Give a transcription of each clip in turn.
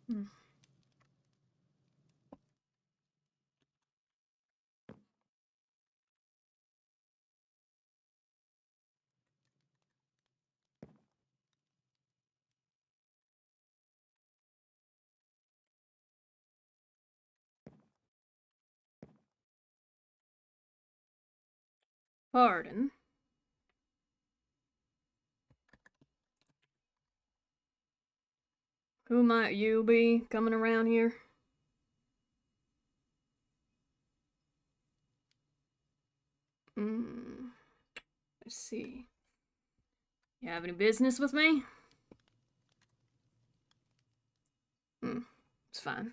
Hmm. Pardon. Who might you be coming around here? Let's see. You have any business with me? It's fine.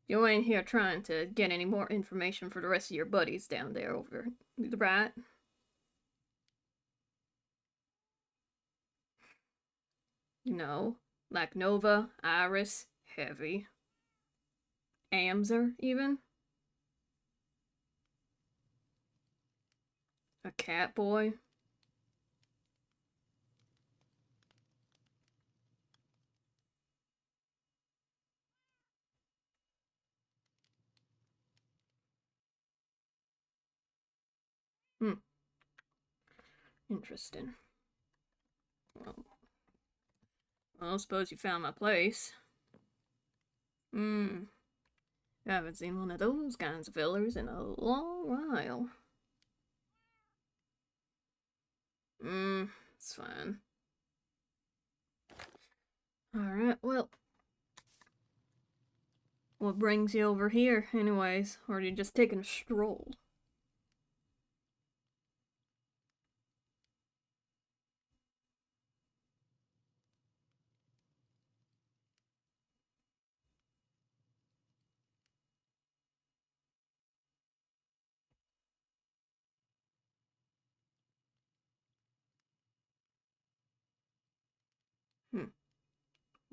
You ain't here trying to get any more information for the rest of your buddies down there over, right? No. Like Nova, Iris, Heavy. Amzer, even? A cat boy? Interesting. Well, I suppose you found my place. I haven't seen one of those kinds of fellers in a long while. It's fine. Alright, well. What brings you over here, anyways? Or are you just taking a stroll?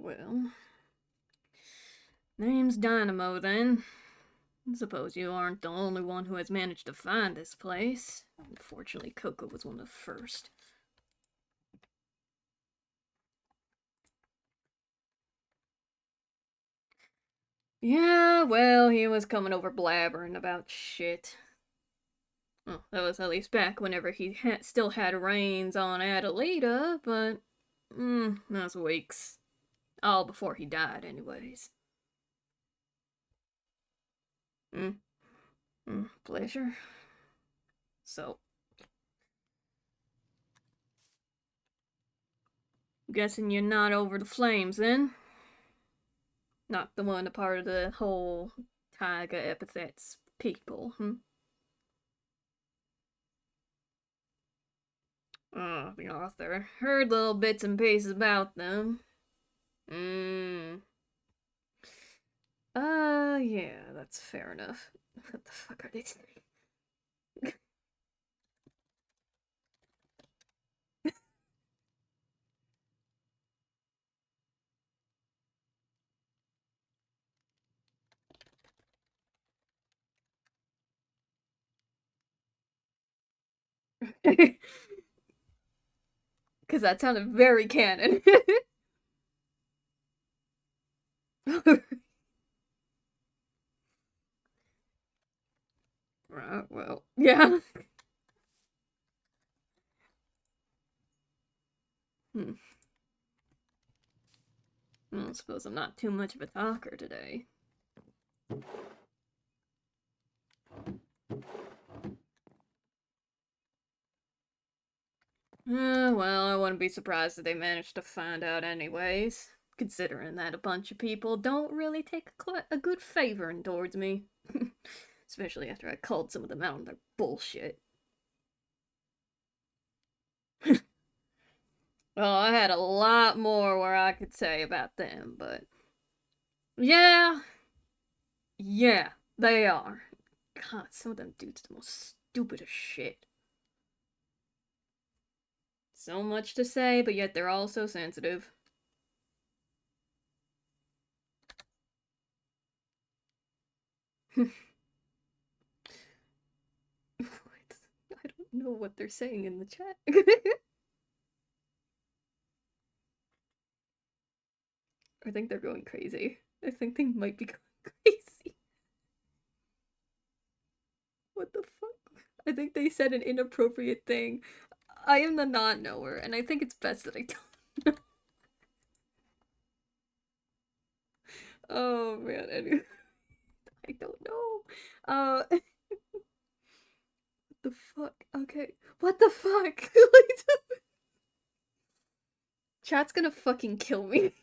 Well, name's Dynamo, then. Suppose you aren't the only one who has managed to find this place. Unfortunately, Coco was one of the first. Yeah, well, he was coming over blabbering about shit. Well, that was at least back whenever he still had reins on Adelita, but that was weeks. All before he died, anyways. Pleasure. So, guessing you're not over the flames, then? Not the one a part of the whole Taiga epithets people, Oh, the author. Heard little bits and pieces about them. Yeah, that's fair enough. What the fuck are they saying? Because that sounded very canon. Right, well, yeah. I suppose I'm not too much of a talker today. Well, I wouldn't be surprised if they managed to find out anyways, considering that a bunch of people don't really take a good favoring towards me. Especially after I called some of them out on their bullshit. Well, I had a lot more where I could say about them, but... Yeah, they are. God, some of them dudes are the most stupidest shit. So much to say, but yet they're all so sensitive. I don't know what they're saying in the chat. I think they're going crazy. I think they might be going crazy. What the fuck? I think they said an inappropriate thing. I am the not knower, and I think it's best that I don't know. Oh man, anyway, I don't know. What the fuck? Okay, what the fuck? Chat's gonna fucking kill me.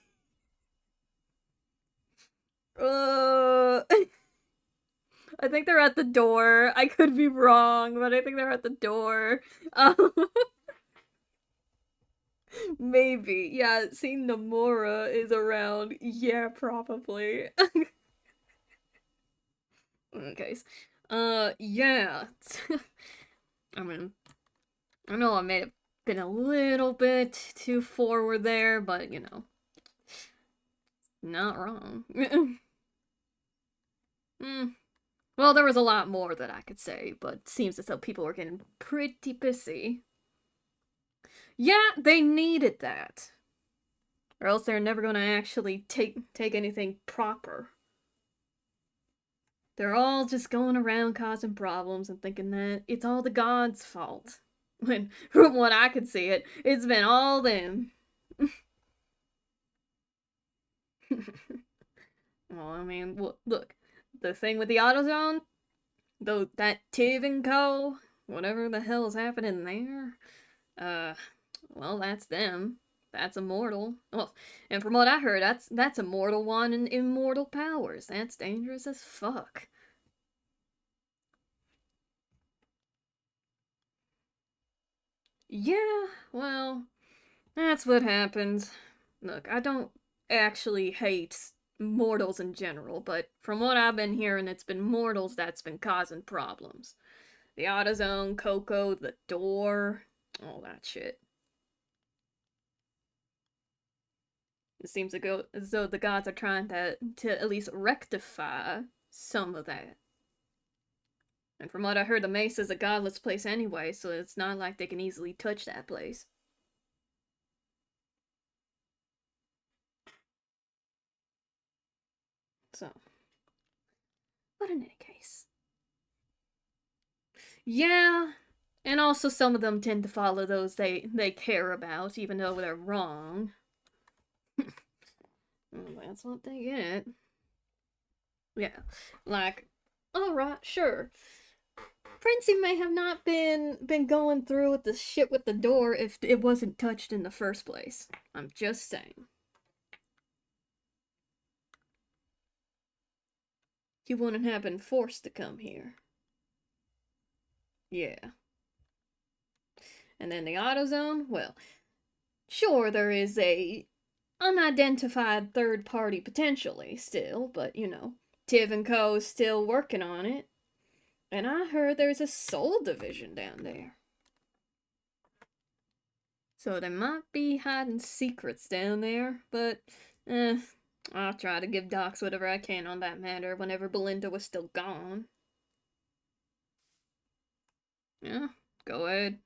I think they're at the door. I could be wrong, but I think they're at the door. Um, maybe. Yeah, seeing Nomura is around. Yeah, probably. Okay. Yeah. I mean, I know I may have been a little bit too forward there, but you know, not wrong. mm. Well, there was a lot more that I could say, but seems as though people were getting pretty pissy. Yeah, they needed that. Or else they're never gonna actually take anything proper. They're all just going around causing problems and thinking that it's all the gods' fault. When, from what I could see it's been all them. Well, I mean, look, the thing with the AutoZone, though, that Tiv and Co, whatever the hell is happening there, uh, well, that's them. That's immortal. Well, and from what I heard, that's immortal one and immortal powers. That's dangerous as fuck. Yeah, well, that's what happens. Look, I don't actually hate mortals in general, but from what I've been hearing, it's been mortals that's been causing problems. The AutoZone, Coco, the door, all that shit. It seems to go as though the gods are trying to at least rectify some of that. And from what I heard, the Mesa is a godless place anyway, so it's not like they can easily touch that place. So, but in any case. Yeah, and also some of them tend to follow those they care about, even though they're wrong. Well, that's what they get. Yeah, like, all right, sure. Princey may have not been going through with the shit with the door if it wasn't touched in the first place. I'm just saying. He wouldn't have been forced to come here. Yeah. And then the AutoZone, well, sure there is a unidentified third party potentially still, but you know, Tiv and Co. is still working on it. And I heard there's a soul division down there. So they might be hiding secrets down there, but I'll try to give Docs whatever I can on that matter whenever Belinda was still gone. Yeah, go ahead.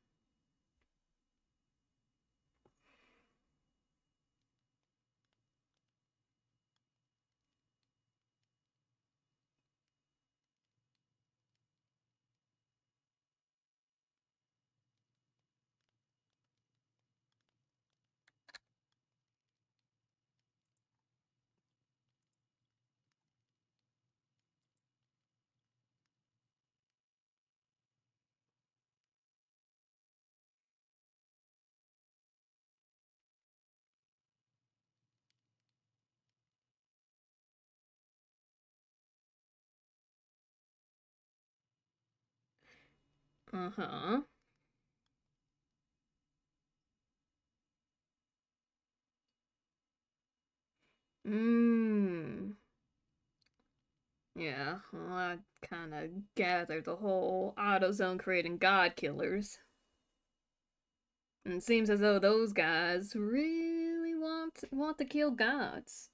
Uh-huh. Mmm. Yeah, well, I kind of gathered the whole AutoZone creating god killers. And it seems as though those guys really want to kill gods.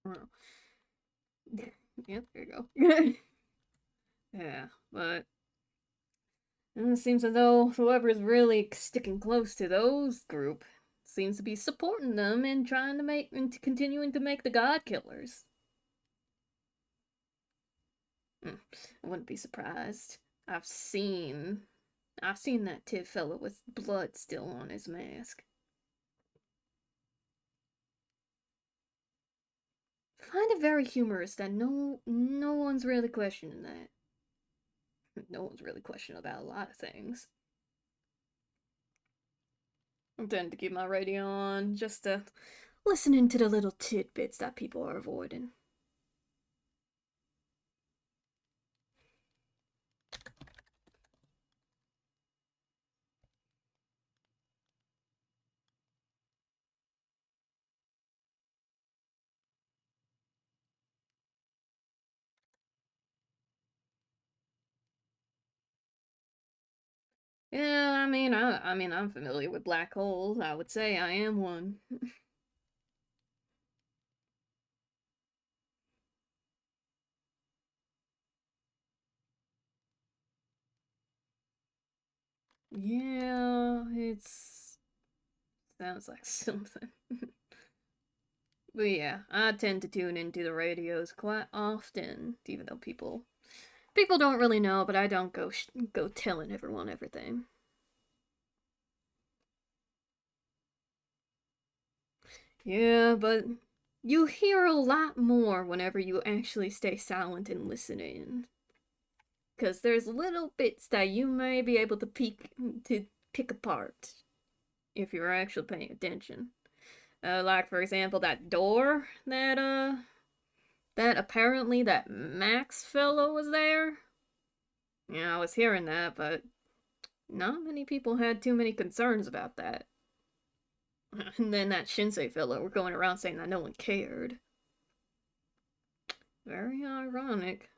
Well, yeah, there you go. Yeah, but it seems as though whoever's really sticking close to those group seems to be supporting them and trying to make and continuing to make the God Killers. I wouldn't be surprised. I've seen that Tiv fella with blood still on his mask. Find it very humorous that no one's really questioning that. No one's really questioning about a lot of things. I tend to keep my radio on just to listen into the little tidbits that people are avoiding. Yeah, I mean, I'm familiar with black holes. I would say I am one. Yeah, it's sounds like something. But yeah, I tend to tune into the radios quite often, even though people don't really know, but I don't go telling everyone everything. Yeah, but you hear a lot more whenever you actually stay silent and listen in. Because there's little bits that you may be able to pick apart if you're actually paying attention. Like for example, that door that apparently that Max fellow was there. Yeah, I was hearing that, but not many people had too many concerns about that. And then that Shinsei fellow were going around saying that no one cared. Very ironic.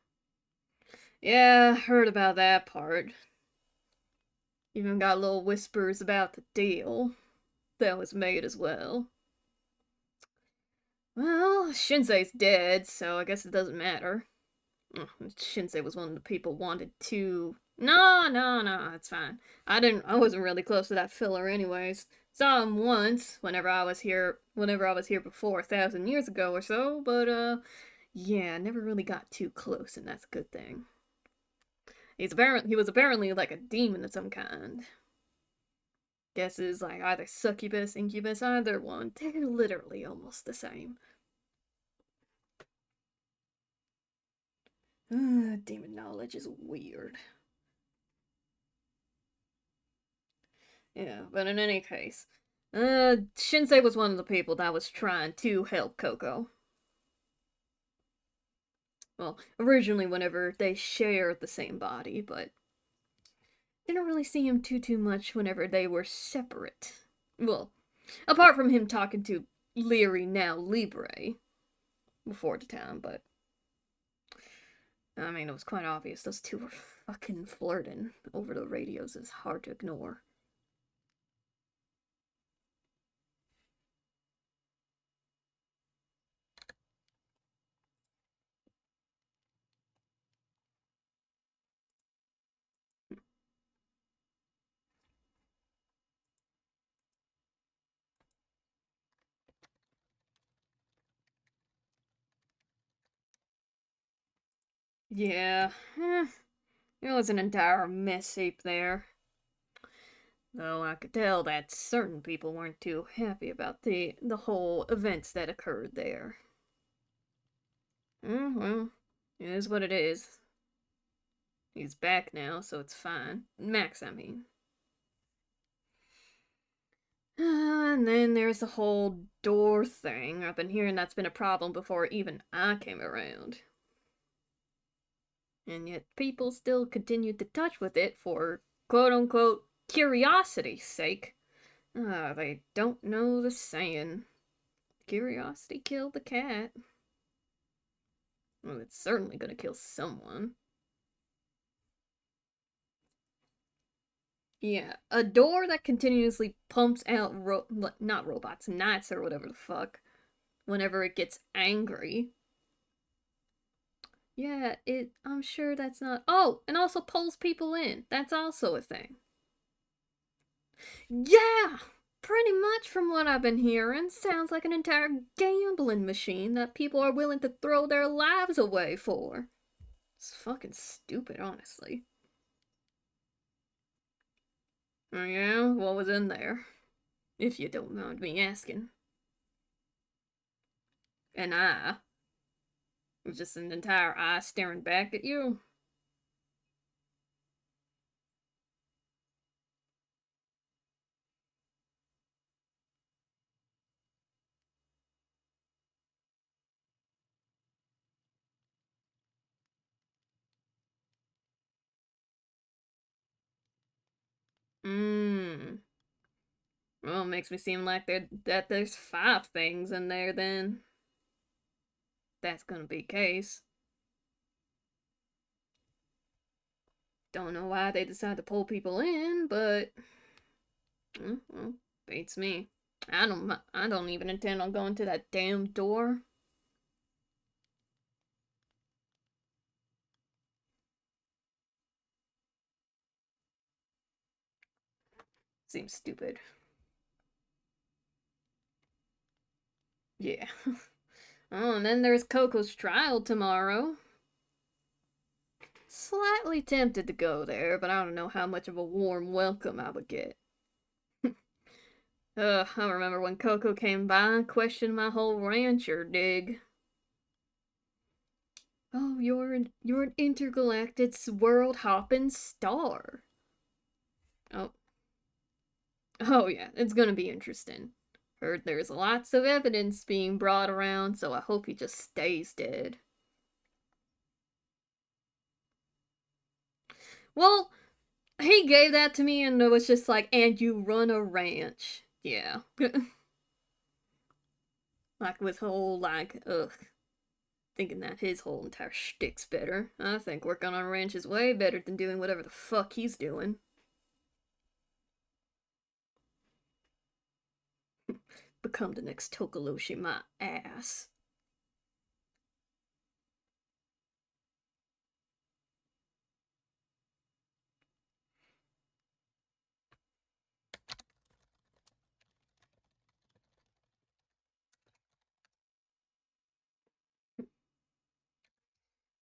Yeah, heard about that part. Even got little whispers about the deal that was made as well. Well, Shinsei's dead, so I guess it doesn't matter. Shinsei was one of the people wanted to. No, it's fine. I wasn't really close to that filler, anyways. Saw him once whenever I was here before 1,000 years ago or so, but yeah, never really got too close, and that's a good thing. He was apparently like a demon of some kind. Guess is like either succubus, incubus, either one. They're literally almost the same. Demon knowledge is weird. Yeah, but in any case, Shinsei was one of the people that was trying to help Coco. Well, originally whenever they shared the same body, but didn't really see him too much whenever they were separate. Well, apart from him talking to Leary, now Libre, before the time, but I mean, it was quite obvious those two were fucking flirting over the radios. It's hard to ignore. Yeah, it was an entire mess heap there. Though I could tell that certain people weren't too happy about the whole events that occurred there. Well, it is what it is. He's back now, so it's fine. Max, I mean. And then there's the whole door thing. I've been hearing that's been a problem before even I came around. And yet people still continue to touch with it for quote unquote curiosity's sake. They don't know the saying. Curiosity killed the cat. Well, it's certainly gonna kill someone. Yeah, a door that continuously pumps out not robots, knights or whatever the fuck. whenever it gets angry. Yeah, I'm sure that's not. Oh, and also pulls people in. That's also a thing. Yeah! Pretty much from what I've been hearing, sounds like an entire gambling machine that people are willing to throw their lives away for. It's fucking stupid, honestly. Oh yeah? What was in there? If you don't mind me asking. An eye. Just an entire eye staring back at you. Mmm. Well, it makes me seem like there's 5 things in there then. That's gonna be the case. Don't know why they decide to pull people in, but well, beats me. I don't even intend on going to that damn door. Seems stupid. Yeah. Oh, and then there's Coco's trial tomorrow. Slightly tempted to go there, but I don't know how much of a warm welcome I would get. I remember when Coco came by and questioned my whole rancher dig. Oh, you're an intergalactic world hopping star. Oh. Oh yeah, it's gonna be interesting. Heard there's lots of evidence being brought around, so I hope he just stays dead. Well, he gave that to me and it was just like, and you run a ranch. Yeah. Like with whole, like, ugh. Thinking that his whole entire shtick's better. I think working on a ranch is way better than doing whatever the fuck he's doing. Become the next Tokoloshi, my ass.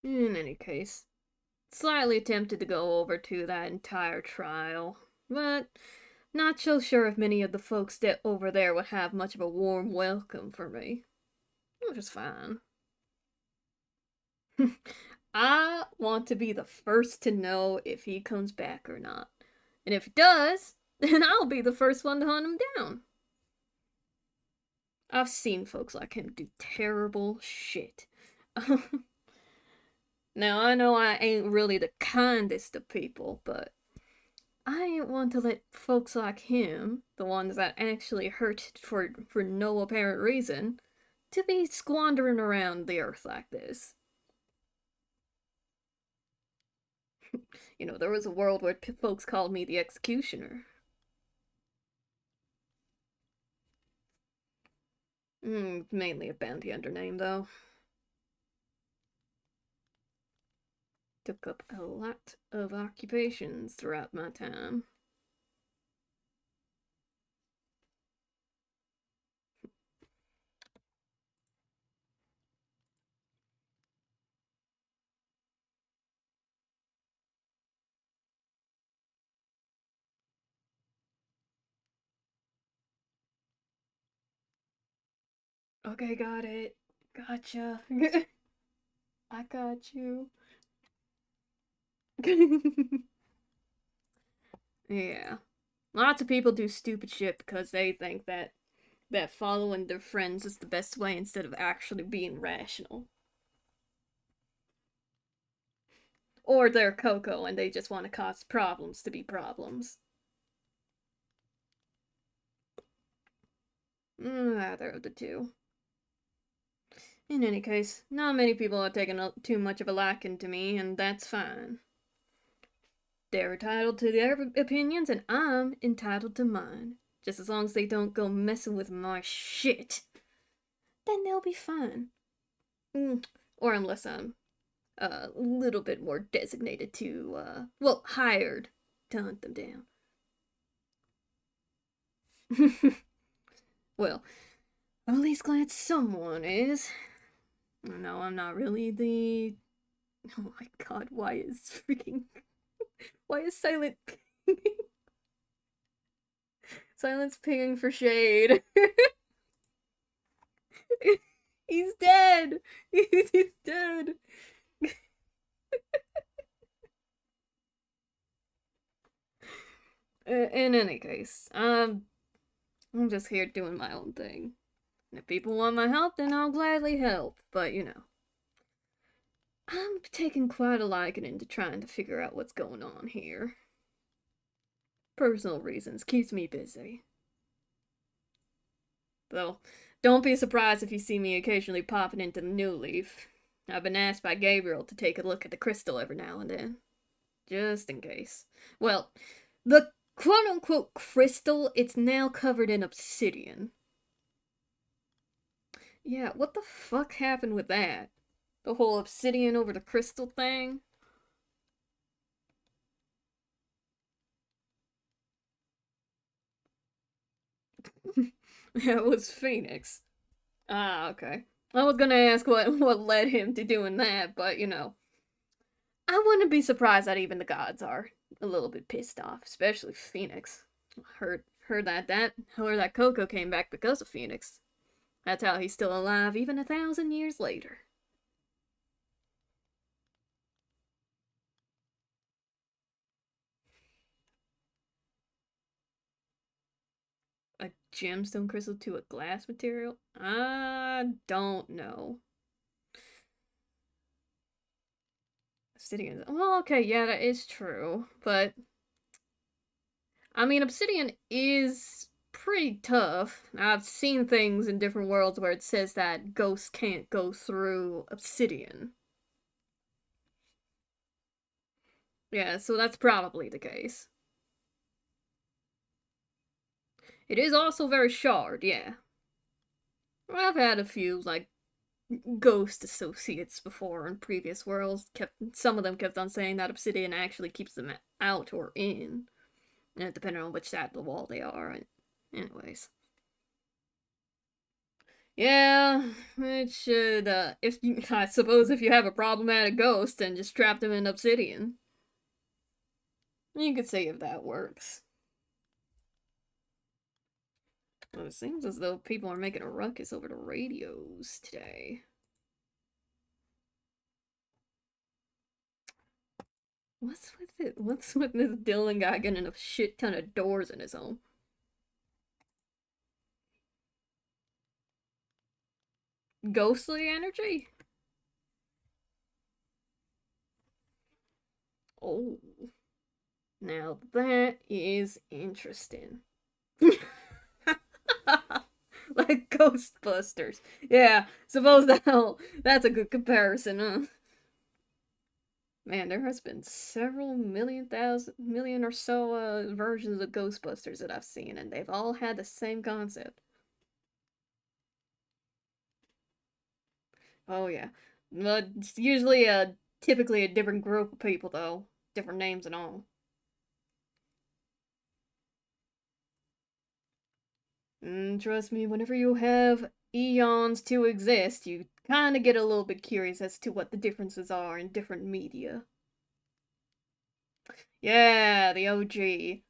In any case, slightly tempted to go over to that entire trial, but not so sure if many of the folks that over there would have much of a warm welcome for me. Which is fine. I want to be the first to know if he comes back or not. And if he does, then I'll be the first one to hunt him down. I've seen folks like him do terrible shit. Now, I know I ain't really the kindest of people, but I ain't one to let folks like him, the ones that actually hurt for no apparent reason, to be squandering around the earth like this. You know, there was a world where folks called me the executioner. Mainly a bounty hunter name, though. Took up a lot of occupations throughout my time. Okay, got it. Gotcha. I got you. Yeah. Lots of people do stupid shit because they think that following their friends is the best way instead of actually being rational. Or they're Coco and they just want to cause problems to be problems. Either of the two. In any case, not many people are taking too much of a liking to me, and that's fine. They're entitled to their opinions, and I'm entitled to mine. Just as long as they don't go messing with my shit. then they'll be fine. Or unless I'm a little bit more designated to, well, hired to hunt them down. Well, I'm at least glad someone is. No, I'm not really the. Oh my god, why is freaking. Why is Silent. Silence pinging for shade? He's dead! He's dead! In any case, I'm just here doing my own thing. And if people want my help, then I'll gladly help. But, you know, I'm taking quite a liking into trying to figure out what's going on here. Personal reasons keeps me busy. Though, don't be surprised if you see me occasionally popping into the New Leaf. I've been asked by Gabriel to take a look at the crystal every now and then. Just in case. Well, the quote-unquote crystal, it's now covered in obsidian. Yeah, what the fuck happened with that? The whole obsidian over the crystal thing? Yeah, it was Phoenix. Ah, okay. I was gonna ask what led him to doing that, but you know. I wouldn't be surprised that even the gods are a little bit pissed off, especially Phoenix. Heard that Coco came back because of Phoenix. That's how he's still alive even 1,000 years later. A gemstone crystal to a glass material? I don't know. Obsidian. Well, okay, yeah, that is true, but I mean, obsidian is pretty tough. I've seen things in different worlds where it says that ghosts can't go through obsidian. Yeah, so that's probably the case. It is also very shard, yeah. I've had a few, like, ghost associates before in previous worlds. Some of them kept on saying that obsidian actually keeps them out or in. Depending on which side of the wall they are. Anyways. Yeah, it should, if you, I suppose if you have a problematic ghost, then just trap them in obsidian. You could say if that works. Well, it seems as though people are making a ruckus over the radios today. What's with it? What's with this Dylan guy getting a shit ton of doors in his home? Ghostly energy? Oh. Now that is interesting. Like Ghostbusters. Yeah, suppose that's a good comparison, huh? Man, there has been several million or so versions of Ghostbusters that I've seen, and they've all had the same concept. Oh yeah, but it's usually typically a different group of people though, different names and all. Trust me, whenever you have eons to exist, you kind of get a little bit curious as to what the differences are in different media. Yeah, the OG.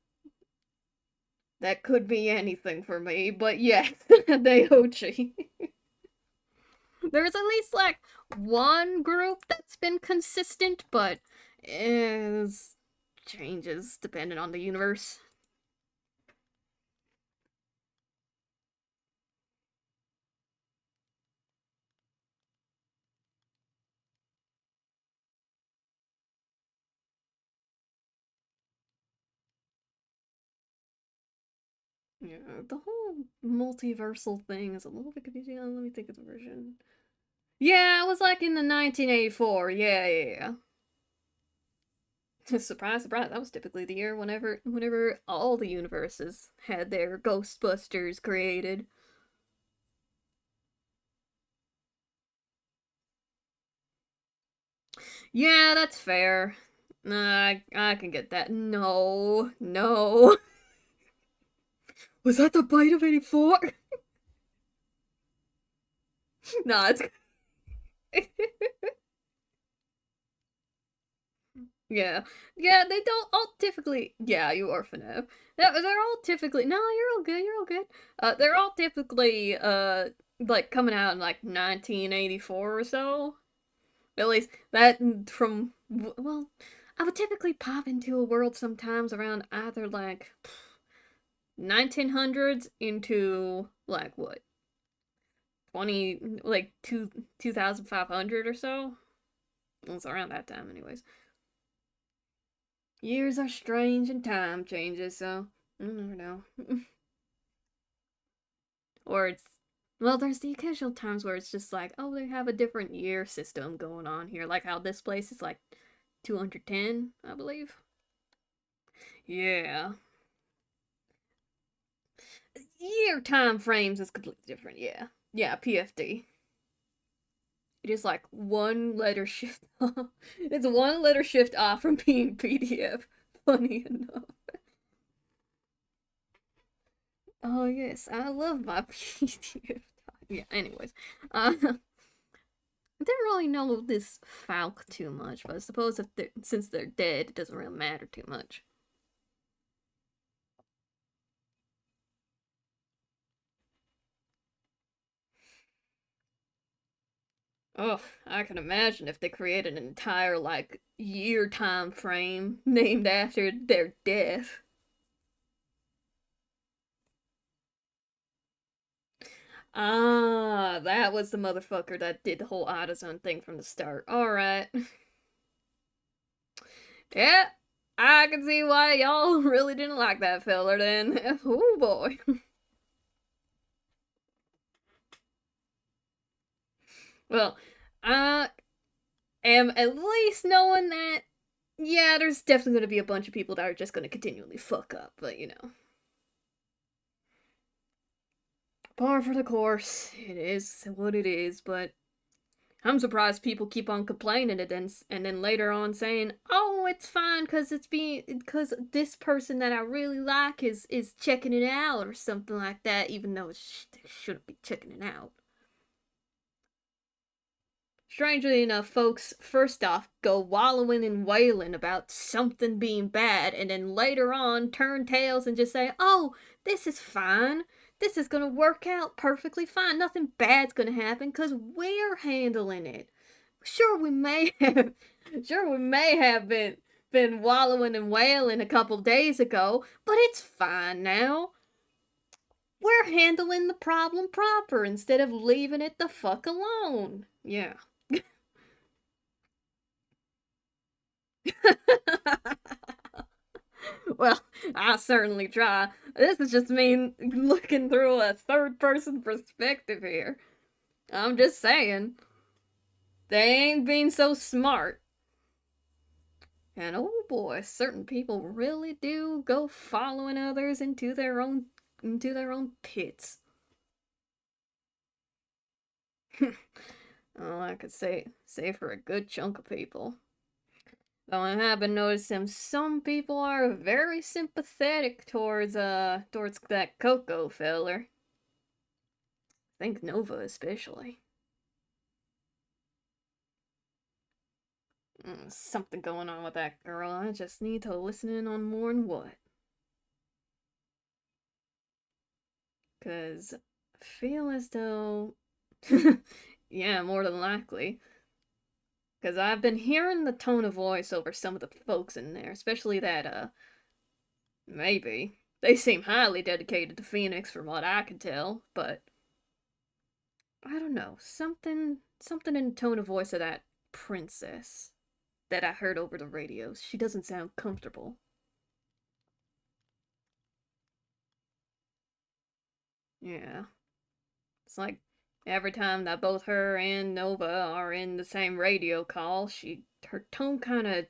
That could be anything for me, but yeah, the OG. There's at least like one group that's been consistent, but is changes depending on the universe. Yeah, the whole multiversal thing is a little bit confusing. Let me think of the version. Yeah, it was like in the 1984. Yeah. Surprise, surprise. That was typically the year whenever all the universes had their Ghostbusters created. Yeah, that's fair. I can get that. No, no. Was that the bite of 84? Nah, it's. Yeah. Yeah, they don't all typically. Yeah, you are finna. They're all typically. No, you're all good. You're all good. They're all typically, like coming out in like 1984 or so. At least that from. Well, I would typically pop into a world sometimes around either like 1900s into like what 20 like 2500 or so. It's around that time, anyways. Years are strange and time changes, so you never know. Or it's well, there's the occasional times where it's just like, oh, they have a different year system going on here, like how this place is like 210, I believe. Yeah, year time frames is completely different. Yeah, yeah, PFD. It is like one letter shift off. It's one letter shift off from being PDF. Funny enough. Oh yes, I love my PDF. Yeah. Anyways, I didn't really know this Falk too much, but I suppose if since they're dead, it doesn't really matter too much. Oh, I can imagine if they created an entire like year time frame named after their death. Ah, that was the motherfucker that did the whole AutoZone thing from the start. Alright. Yeah, I can see why y'all really didn't like that fella then. Oh boy. Well, I am at least knowing that, yeah, there's definitely going to be a bunch of people that are just going to continually fuck up, but you know. Par for the course. It is what it is, but I'm surprised people keep on complaining and then later on saying, "Oh, it's fine because it's being because this person that I really like is checking it out or something like that," even though they shouldn't be checking it out. Strangely enough, folks first off go wallowing and wailing about something being bad, and then later on turn tails and just say, "Oh, this is fine. This is gonna work out perfectly fine. Nothing bad's gonna happen because we're handling it." Sure, we may have, sure we may have been wallowing and wailing a couple days ago, but it's fine now. We're handling the problem proper instead of leaving it the fuck alone. Yeah. Well, I certainly try. This is just me looking through a third person perspective here. I'm just saying, they ain't being so smart. And oh boy, certain people really do go following others into their own pits. Oh, I could say for a good chunk of people. Though I have been noticing some people are very sympathetic towards that Coco feller. I think Nova especially. Something going on with that girl. I just need to listen in on more and what. Cause I feel as though yeah, more than likely. Cause I've been hearing the tone of voice over some of the folks in there, especially that maybe. They seem highly dedicated to Phoenix from what I can tell, but I don't know, something in the tone of voice of that princess that I heard over the radio. She doesn't sound comfortable. Yeah. It's like every time that both her and Nova are in the same radio call, her tone kind of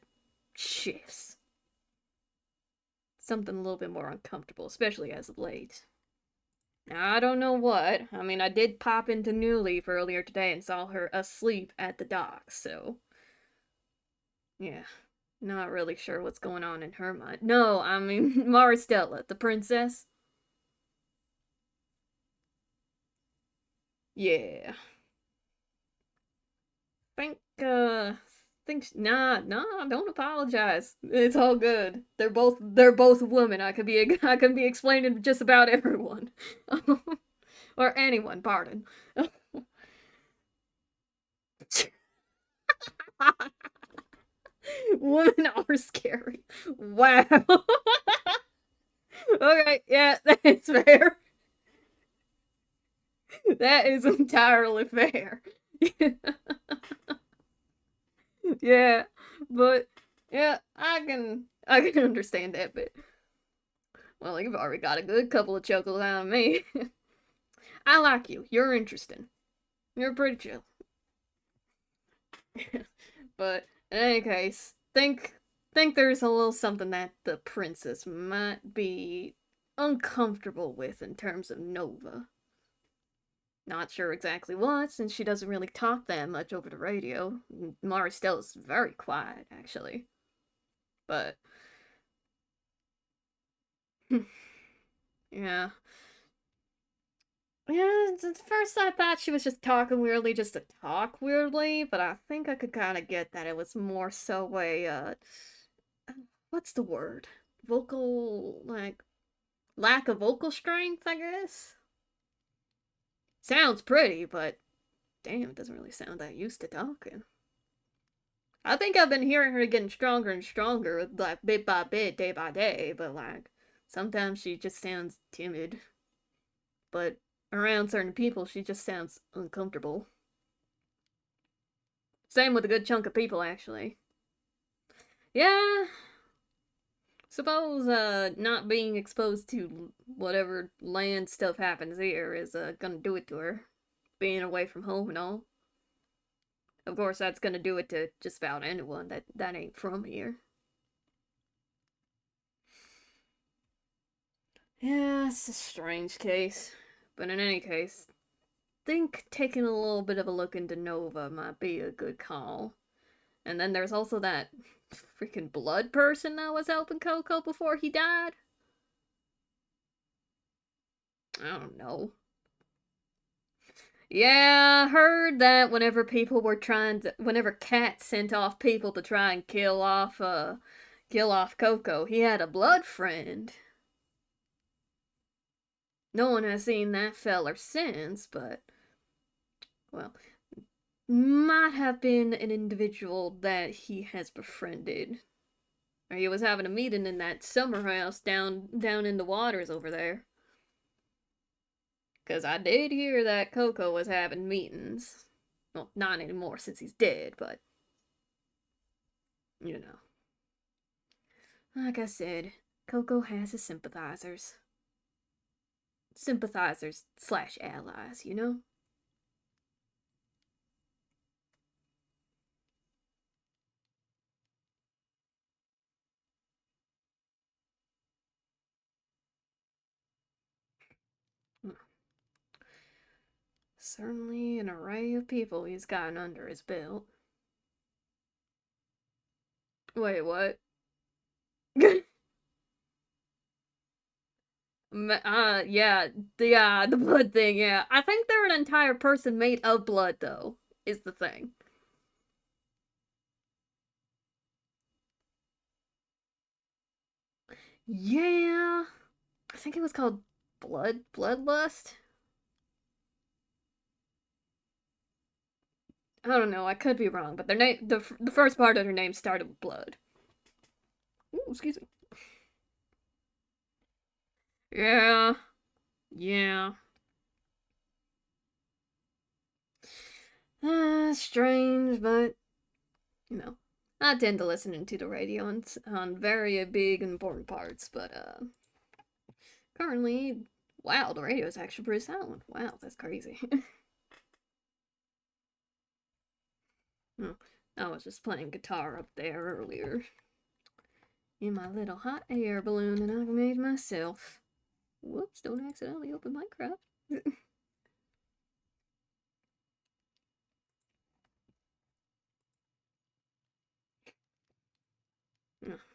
shifts. Something a little bit more uncomfortable, especially as of late. Now, I don't know what. I mean, I did pop into New Leaf earlier today and saw her asleep at the docks, so Yeah. Not really sure what's going on in her mind. No, I mean Maristella, the princess. Yeah. Think nah, don't apologize. It's all good. They're both women. I can be explaining just about everyone. Or anyone, pardon. Women are scary. Wow. Okay, yeah, that's fair. That is entirely fair. Yeah, but yeah, I can understand that bit. Well, you've already got a good couple of chuckles out of me. I like you. You're interesting. You're pretty chill. But in any case, think there's a little something that the princess might be uncomfortable with in terms of Nova. Not sure exactly what, since she doesn't really talk that much over the radio. Maristell's very quiet, actually. But yeah. Yeah, at first I thought she was just talking weirdly just to talk weirdly, but I think I could kind of get that it was more so what's the word? Vocal, like, lack of vocal strength, I guess? Sounds pretty, but damn, it doesn't really sound that used to talking. I think I've been hearing her getting stronger and stronger, like, bit by bit, day by day, but, like, sometimes she just sounds timid. But around certain people, she just sounds uncomfortable. Same with a good chunk of people, actually. Yeah, suppose not being exposed to whatever land stuff happens here is gonna do it to her. Being away from home and all. Of course, that's gonna do it to just about anyone that ain't from here. Yeah, it's a strange case. But in any case, think taking a little bit of a look into Nova might be a good call. And then there's also that freaking blood person that was helping Coco before he died. I don't know. Yeah, I heard that whenever Cat sent off people to try and kill off Coco, he had a blood friend. No one has seen that feller since, but, well, might have been an individual that he has befriended. Or he was having a meeting in that summer house down in the waters over there. 'Cause I did hear that Coco was having meetings. Well, not anymore since he's dead, but you know. Like I said, Coco has his sympathizers. Sympathizers slash allies, you know? Certainly an array of people he's gotten under his belt. Wait, what? Yeah, the blood thing, yeah. I think they're an entire person made of blood, though, is the thing. Yeah. I think it was called Bloodlust. I don't know. I could be wrong, but their name, the first part of their name started with blood. Ooh, excuse me. Yeah, yeah. Strange, but you know, I tend to listen to the radio on very big important parts. But currently, wow, the radio is actually pretty silent. Wow, that's crazy. Hmm, I was just playing guitar up there earlier in my little hot air balloon that I made myself. Whoops, don't accidentally open Minecraft.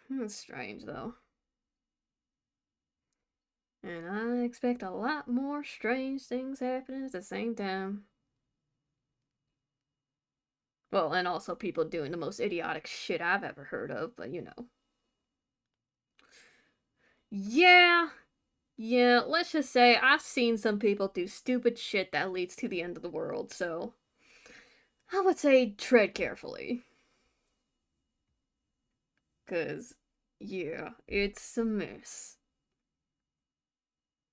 That's strange, though. And I expect a lot more strange things happening at the same time. Well, and also people doing the most idiotic shit I've ever heard of, but you know. Yeah, let's just say I've seen some people do stupid shit that leads to the end of the world, so I would say tread carefully. Cause, yeah, it's a mess.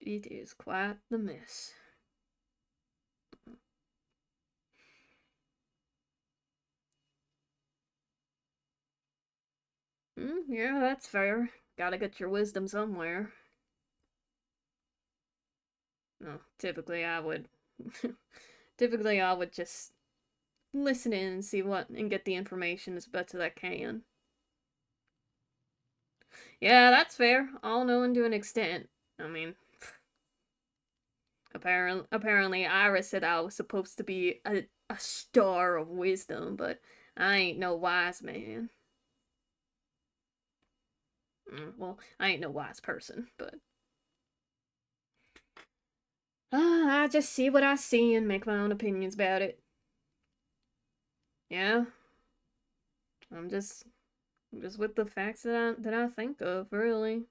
It is quite the mess. Yeah, that's fair. Gotta get your wisdom somewhere. No, typically I would typically I would just listen in and see what and get the information as best as I can. Yeah, that's fair. All knowing to an extent. I mean, apparently Iris said I was supposed to be a star of wisdom, but I ain't no wise man. Well, I ain't no wise person, but I just see what I see and make my own opinions about it. Yeah, I'm just with the facts that I think of, really.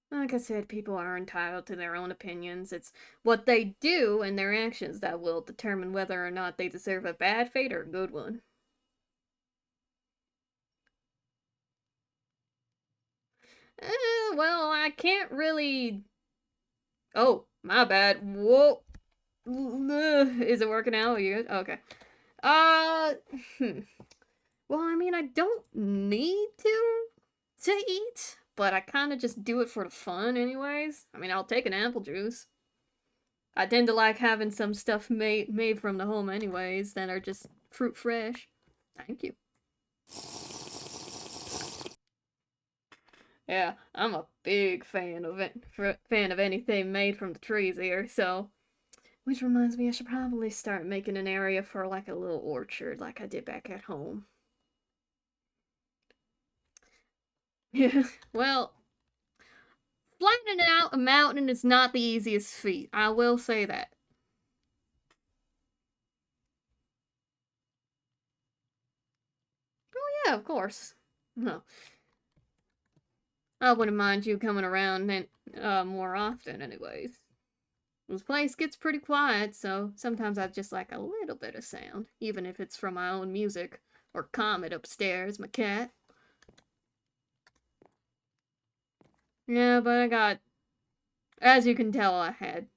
Like I said, people are entitled to their own opinions. It's what they do and their actions that will determine whether or not they deserve a bad fate or a good one. Well, I can't really. Oh, my bad. Whoa. Is it working out? Are you good? Okay. Uh. Well, I mean, I don't need to eat, but I kind of just do it for the fun, anyways. I mean, I'll take an apple juice. I tend to like having some stuff made from the home, anyways, that are just fruit fresh. Thank you. Yeah, I'm a big fan of anything made from the trees here. So, which reminds me, I should probably start making an area for like a little orchard, like I did back at home. Yeah, well, flattening out a mountain is not the easiest feat. I will say that. Oh yeah, of course. No, I wouldn't mind you coming around and more often, anyways. This place gets pretty quiet, so sometimes I just like a little bit of sound, even if it's from my own music or Comet upstairs, my cat. Yeah, but I got, as you can tell, I had.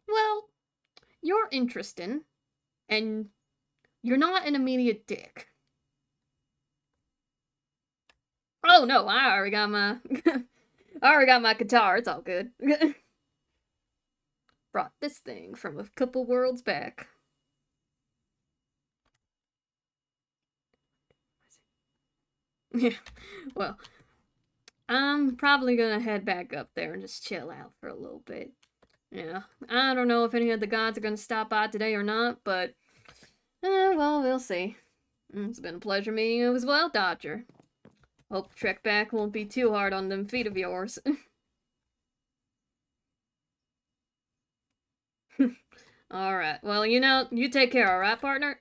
Well, you're interesting, and you're not an immediate dick. Oh no, I already got my, I already got my guitar. It's all good. Brought this thing from a couple worlds back. Yeah, well, I'm probably gonna head back up there and just chill out for a little bit. Yeah, I don't know if any of the gods are gonna stop by today or not, but, well, we'll see. It's been a pleasure meeting you as well, Dodger. Hope the trek back won't be too hard on them feet of yours. Alright, well, you take care, alright, partner?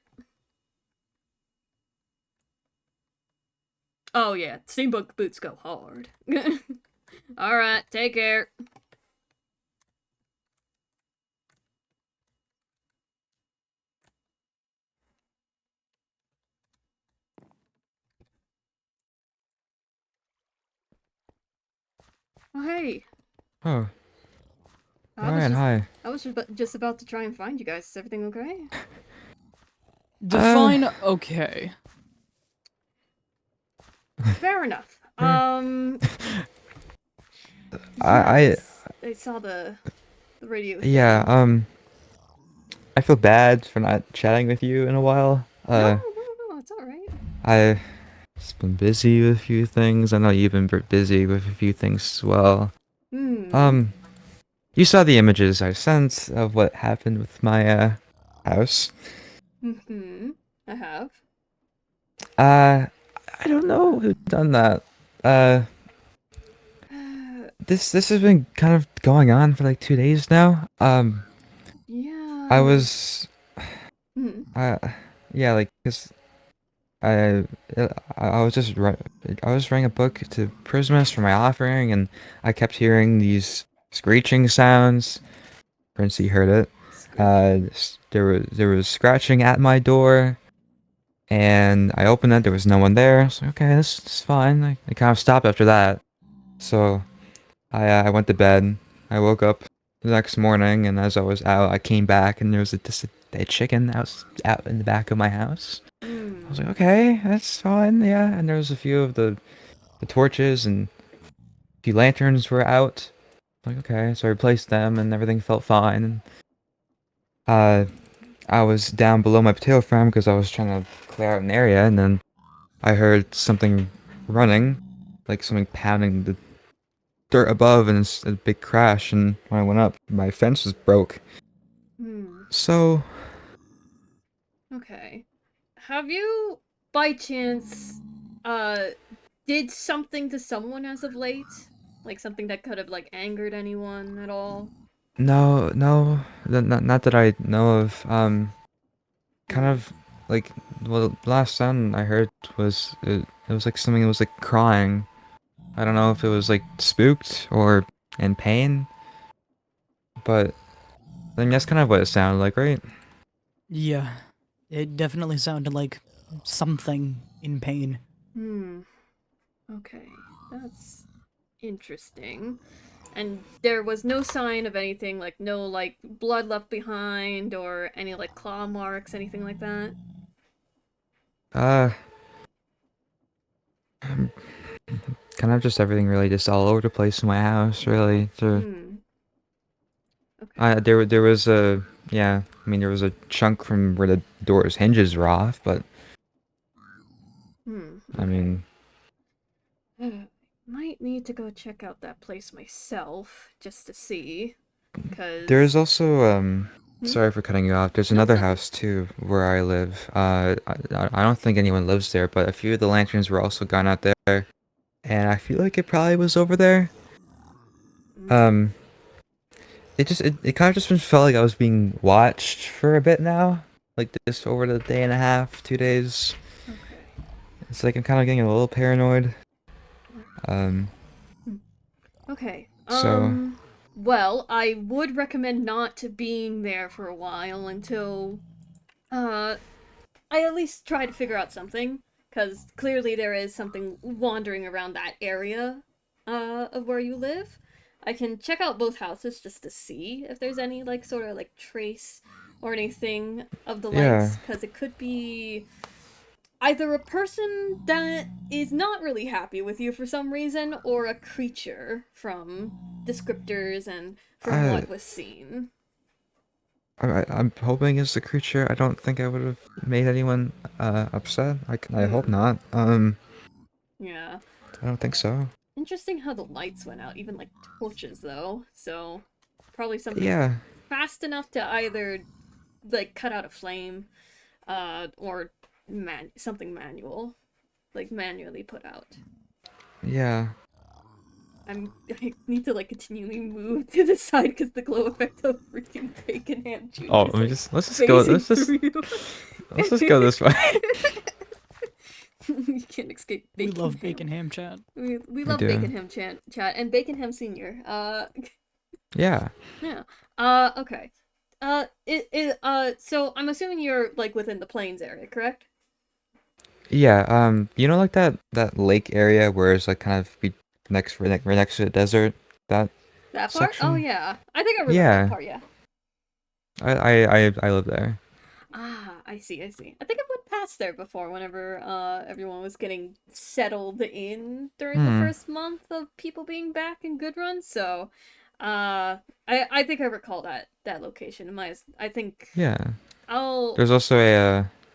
Oh yeah, steampunk boots go hard. Alright, take care. Oh hey. Oh, I hi. I was just about to try and find you guys. Is everything okay? Define okay. Fair enough. I I saw the radio thing. yeah, I feel bad for not chatting with you in a while. No, it's alright. I've just been busy with a few things. I know you've been busy with a few things as well. You saw the images I sent of what happened with my house. I have. Uh, I don't know who done that. Uh, this has been kind of going on for like 2 days now. I Yeah. was, Hmm. uh, yeah, like, cause I, I was just I was writing a book to Christmas for my offering, and I kept hearing these screeching sounds. Princey heard it. Screeching. There was scratching at my door, and I opened it. There was no one there. So okay, this is fine. I kind of stopped after that. So I went to bed. I woke up the next morning, and as I was out, I came back, and there was just a dead chicken out in the back of my house. I was Hmm. like, okay, that's fine, yeah. And there was a few of the torches and a few lanterns were out. Like, okay, so I replaced them, and everything felt fine. And, I was down below my potato farm because I was trying to clear out an area, and then I heard something running, like something pounding the dirt above, and it's a big crash. And when I went up, my fence was broke. Hmm. So, Okay. Have you, by chance, uh, did something to someone as of late? Like something that could have, like, angered anyone at all? no, no, not that I know of. Kind Hmm. of like, well, the last sound I heard was it was like something that was like crying. I don't know if it was like spooked or in pain, but I think that's kind of what it sounded like, right? Yeah, it definitely sounded like something in pain. Hmm. Okay. That's interesting. And there was no sign of anything, like no like blood left behind or any like claw marks, anything like that. Uh, kind of just everything really just all over the place in my house, really. So, Hmm. Okay. there was a yeah, I mean there was a chunk from where the door's hinges were off, but Hmm. I Okay. mean Might need to go check out that place myself just to see, there is cause. also Hmm? sorry for cutting you off. There's No, another no, no. house too where I live. I don't think anyone lives there, but a few of the lanterns were also gone out there, and I feel like it probably was over there. Hmm. Um, it kind of just been felt like I was being watched for a bit now, like this over the day and a half, 2 days. Okay. It's like I'm kind of getting a little paranoid. Um, Hmm. Okay. so Well, I would recommend not being there for a while until uh I at least try to figure out something, because clearly there is something wandering around that area of where you live. I can check out both houses just to see if there's any like sort of like trace or anything of the yeah, likes, because it could be either a person that is not really happy with you for some reason, or a creature from descriptors and from I what was seen. I'm hoping it's the creature. I don't think I would have made anyone upset. I hope Hmm. not. Yeah. I don't think so. Interesting how the lights went out, even like torches though. So probably something Yeah, fast enough to either like cut out a flame, or something manual, like manually put out. yeah. I need to like continually move to the side because the glow effect of freaking bacon ham Oh, juice is like let's just go. phasing through you. Let's just go this way. You can't escape We bacon love ham. bacon ham chat. We We love do. bacon ham chat and bacon ham senior. Yeah. Yeah. Okay. So I'm assuming you're like within the plains area, correct? Yeah. You know, like that lake area where it's like kind of be right next to the desert. That That part? Oh section. yeah. I think I remember that Yeah. part, yeah. I live there. Ah, I see, I see. I think I went past there before whenever everyone was getting settled in during the Hmm. first month of people being back in Gudrun, so I think I recall that location. I think Yeah. I'll There's also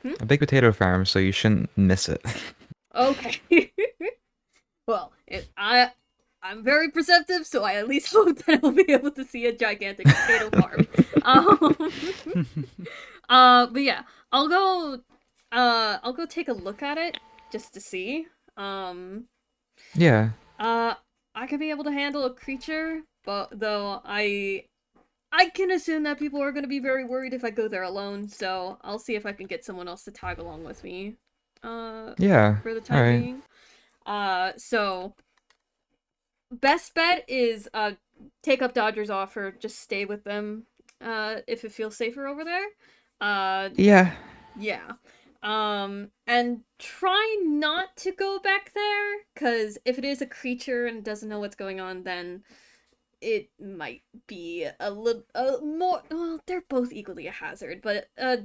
hmm? a big potato farm, so you shouldn't miss it. Okay. Well, I'm very perceptive, so I at least hope that I'll be able to see a gigantic potato farm. Um, but yeah, I'll go take a look at it. just to see. Yeah. I could be able to handle a creature, but though I can assume that people are going to be very worried if I go there alone, so I'll see if I can get someone else to tag along with me. Yeah. For the All time right. being. So best bet is take up Dodger's offer, just stay with them if it feels safer over there. Yeah. Yeah. And try not to go back there, cuz if it is a creature and doesn't know what's going on, then it might be a little more, well, they're both equally a hazard, but a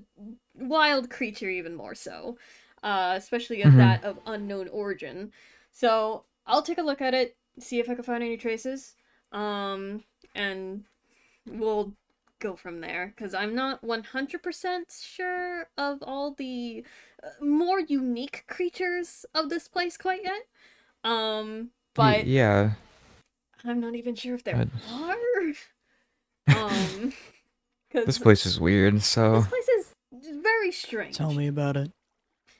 wild creature even more so. Especially of Mhm. that of unknown origin. So I'll take a look at it, see if I can find any traces, and we'll go from there. Because I'm not 100% sure of all the more unique creatures of this place quite yet. But Yeah. I'm not even sure if there I- are. Um, This because place is weird. this So place is very Tell strange. me about it.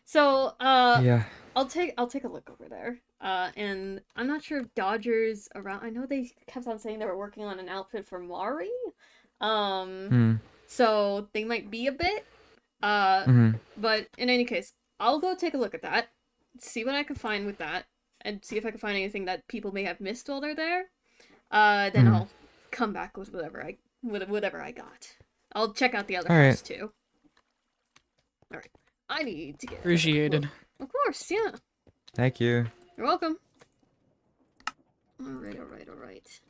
So, yeah. I'll take a look over there. And I'm not sure if Dodger's around. I know they kept on saying they were working on an outfit for Mari. Um, Hmm. so they might be a bit. Uh, Mhm. but in any case, I'll go take a look at that, see what I can find with that, and see if I can find anything that people may have missed while they're there. Then Mhm. I'll come back with whatever I got. I'll check out the other All right. house too. All right. I need to get Appreciated. Of course, yeah. Thank you. You're welcome. Alright.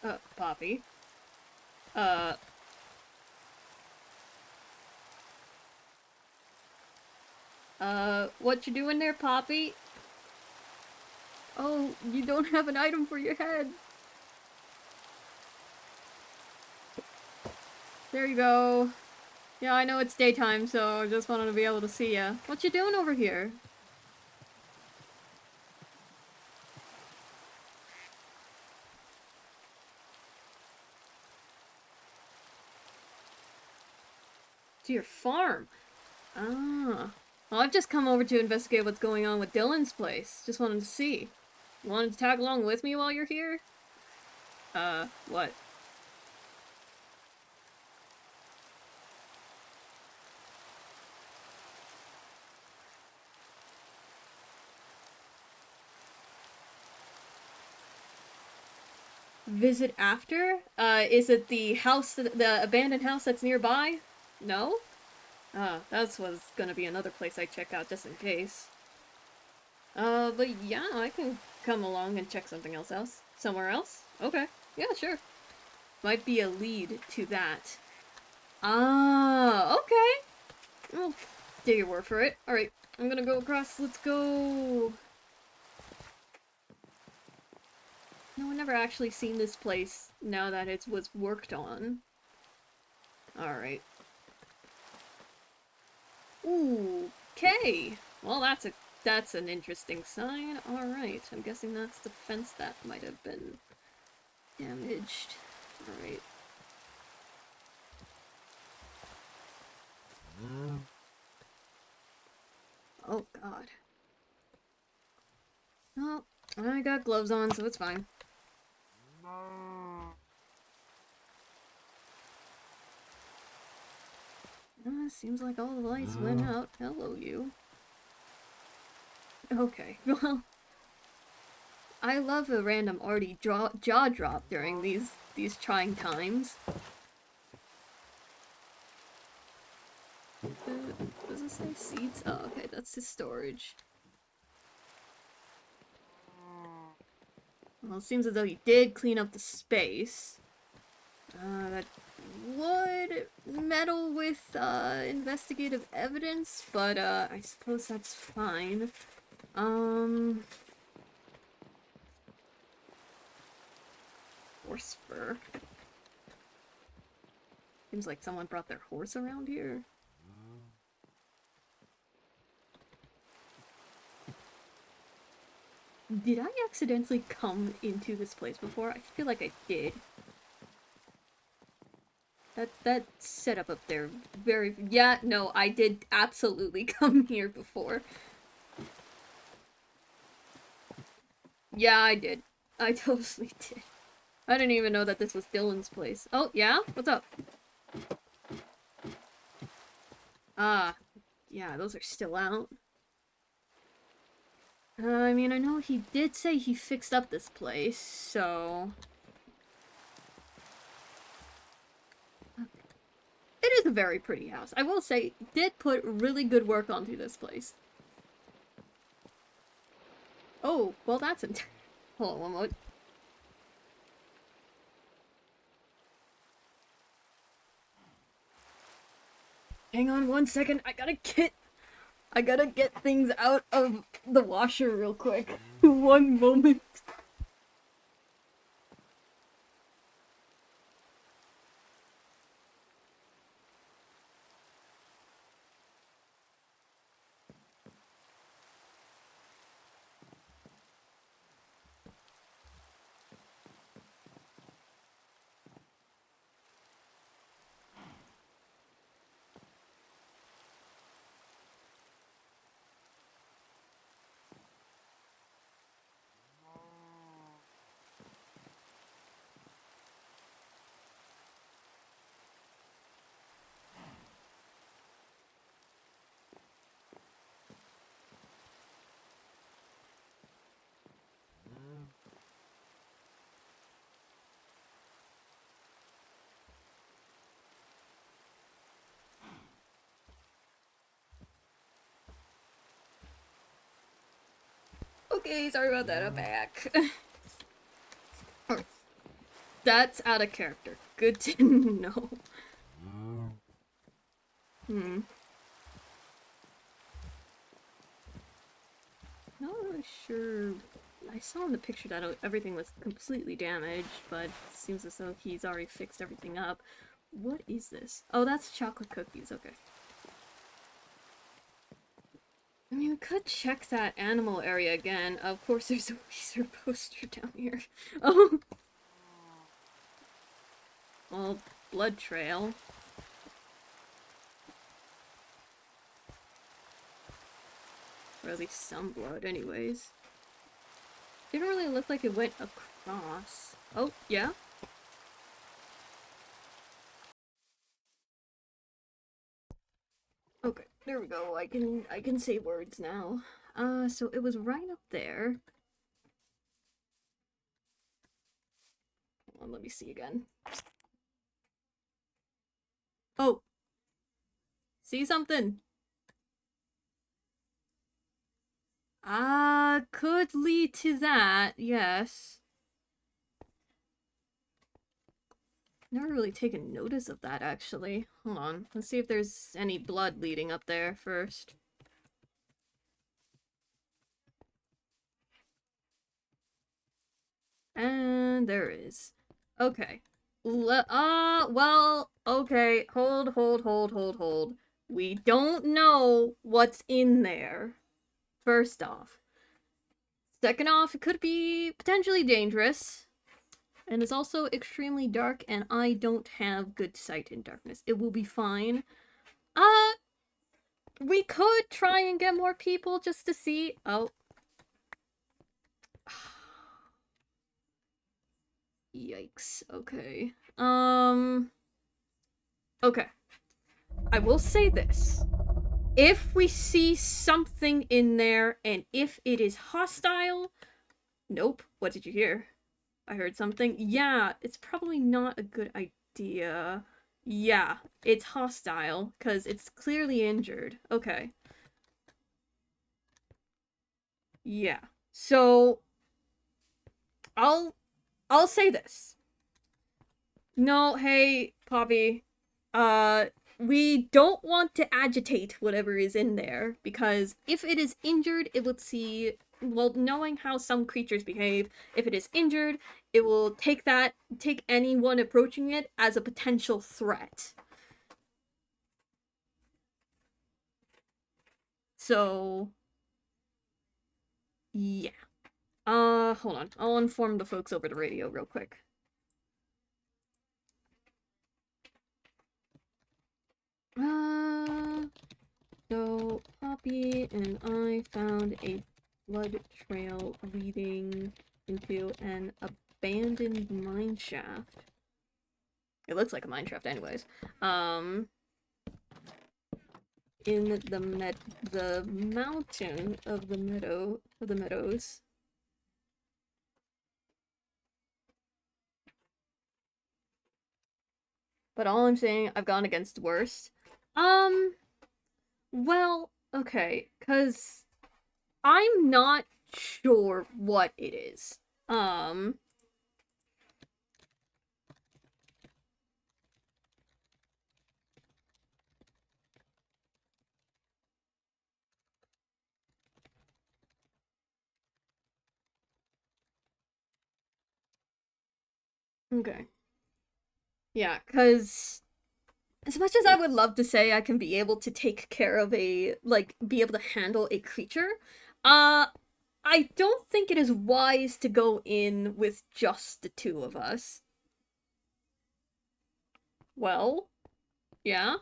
Uh, Poppy. Uh, what you doing there, Poppy? Oh, you don't have an item for your head. There you go. Yeah, I know it's daytime, so I just wanted to be able to see ya. What you doing over here? To your farm. Ah. Well, I've just come over to investigate what's going on with Dylan's place. Just wanted to see. You wanted to tag along with me while you're here? What? Visit after? Is it the house, the abandoned house that's nearby? No? That's was gonna be another place I check out just in case. But yeah, I can come along and check something else out. Somewhere else? Okay. Yeah, sure. Might be a lead to that. Ah, okay. Well, take your word for it. Alright, I'm gonna go across. Let's go. No, I've never actually seen this place now that it was worked on. Alright. Ooh, okay. Well, that's an interesting sign. Alright, I'm guessing that's the fence that might have been damaged. Alright. Oh god. Well, I got gloves on, so it's fine. Seems like all the lights went out. Hello, you. Okay, well, I love a random arty jaw drop during these trying times. Does it say seats? Oh, okay, that's his storage. Well, it seems as though he did clean up the space. That would meddle with investigative evidence, but I suppose that's fine. Horse fur. Seems like someone brought their horse around here. Did I accidentally come into this place before? I feel like I did. That setup up there, very... Yeah, no, I did absolutely come here before. Yeah, I did. I totally did. I didn't even know that this was Dylan's place. Oh, yeah? What's up? Ah, yeah, those are still out. I mean, I know he did say he fixed up this place, so... It is a very pretty house. I will say, did put really good work onto this place. Oh, well that's hold on one moment. Hang on 1 second, I gotta get things out of the washer real quick. 1 moment. Okay, sorry about that, I'm back. That's out of character. Good to know. Not really sure. I saw in the picture that everything was completely damaged, but it seems as though he's already fixed everything up. What is this? Oh, that's chocolate cookies, okay. I mean, we could check that animal area again. Of course, there's a Weezer poster down here. Oh. Well, blood trail. Or at least some blood, anyways. Didn't really look like it went across. Oh, yeah? Okay, there we go. I can say words now. So it was right up there. Hold on, let me see again. Oh! See something? Could lead to that, yes. Never really taken notice of that, actually. Hold on, let's see if there's any blood leading up there first. And there is. Okay. Well, okay. Hold. We don't know what's in there. First off. Second off, it could be potentially dangerous. And it's also extremely dark, and I don't have good sight in darkness. It will be fine. We could try and get more people just to see. Oh. Yikes. Okay. Okay. I will say this. If we see something in there, and if it is hostile... Nope. What did you hear? I heard something. Yeah, it's probably not a good idea. Yeah, it's hostile, because it's clearly injured. Okay. Yeah. So... I'll say this. No, hey, Poppy. We don't want to agitate whatever is in there, because if it is injured, it would see... Well, knowing how some creatures behave, if it is injured, it will take anyone approaching it as a potential threat. So... yeah. Hold on. I'll inform the folks over the radio real quick. So, Poppy and I found a blood trail leading into an abandoned mine shaft. It looks like a mine shaft anyways. In the mountain of the meadows. But all I'm saying, I've gone against worse. Well, okay, cause I'm not sure what it is. Okay. Yeah, cause as much as I would love to say I can be able to take care of be able to handle a creature, I don't think it is wise to go in with just the two of us. Well, yeah.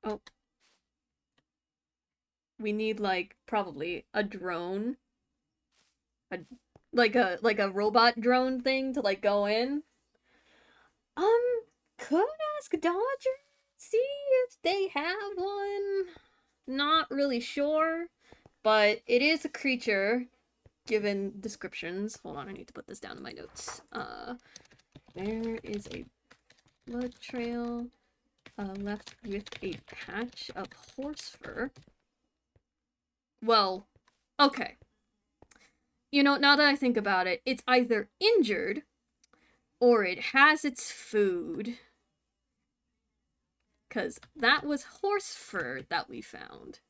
Oh. We need, like, probably a drone. Like a robot drone thing to, like, go in. Could ask Dodger, see if they have one. Not really sure, but it is a creature, given descriptions. Hold on, I need to put this down in my notes. There is a blood trail, left with a patch of horse fur. Well, okay. You know, now that I think about it, it's either injured or it has its food. Because that was horse fur that we found.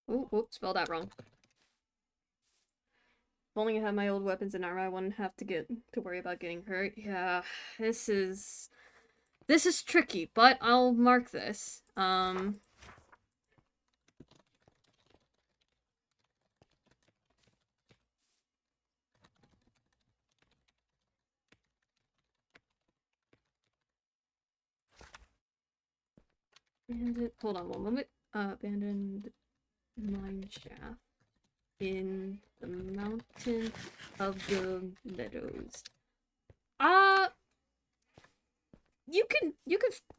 Oh, spelled that wrong. If only I had my old weapons and armor, I wouldn't have to worry about getting hurt. Yeah, this is tricky, but I'll mark this. Hold on one moment. Abandoned mine shaft in the mountain of the meadows.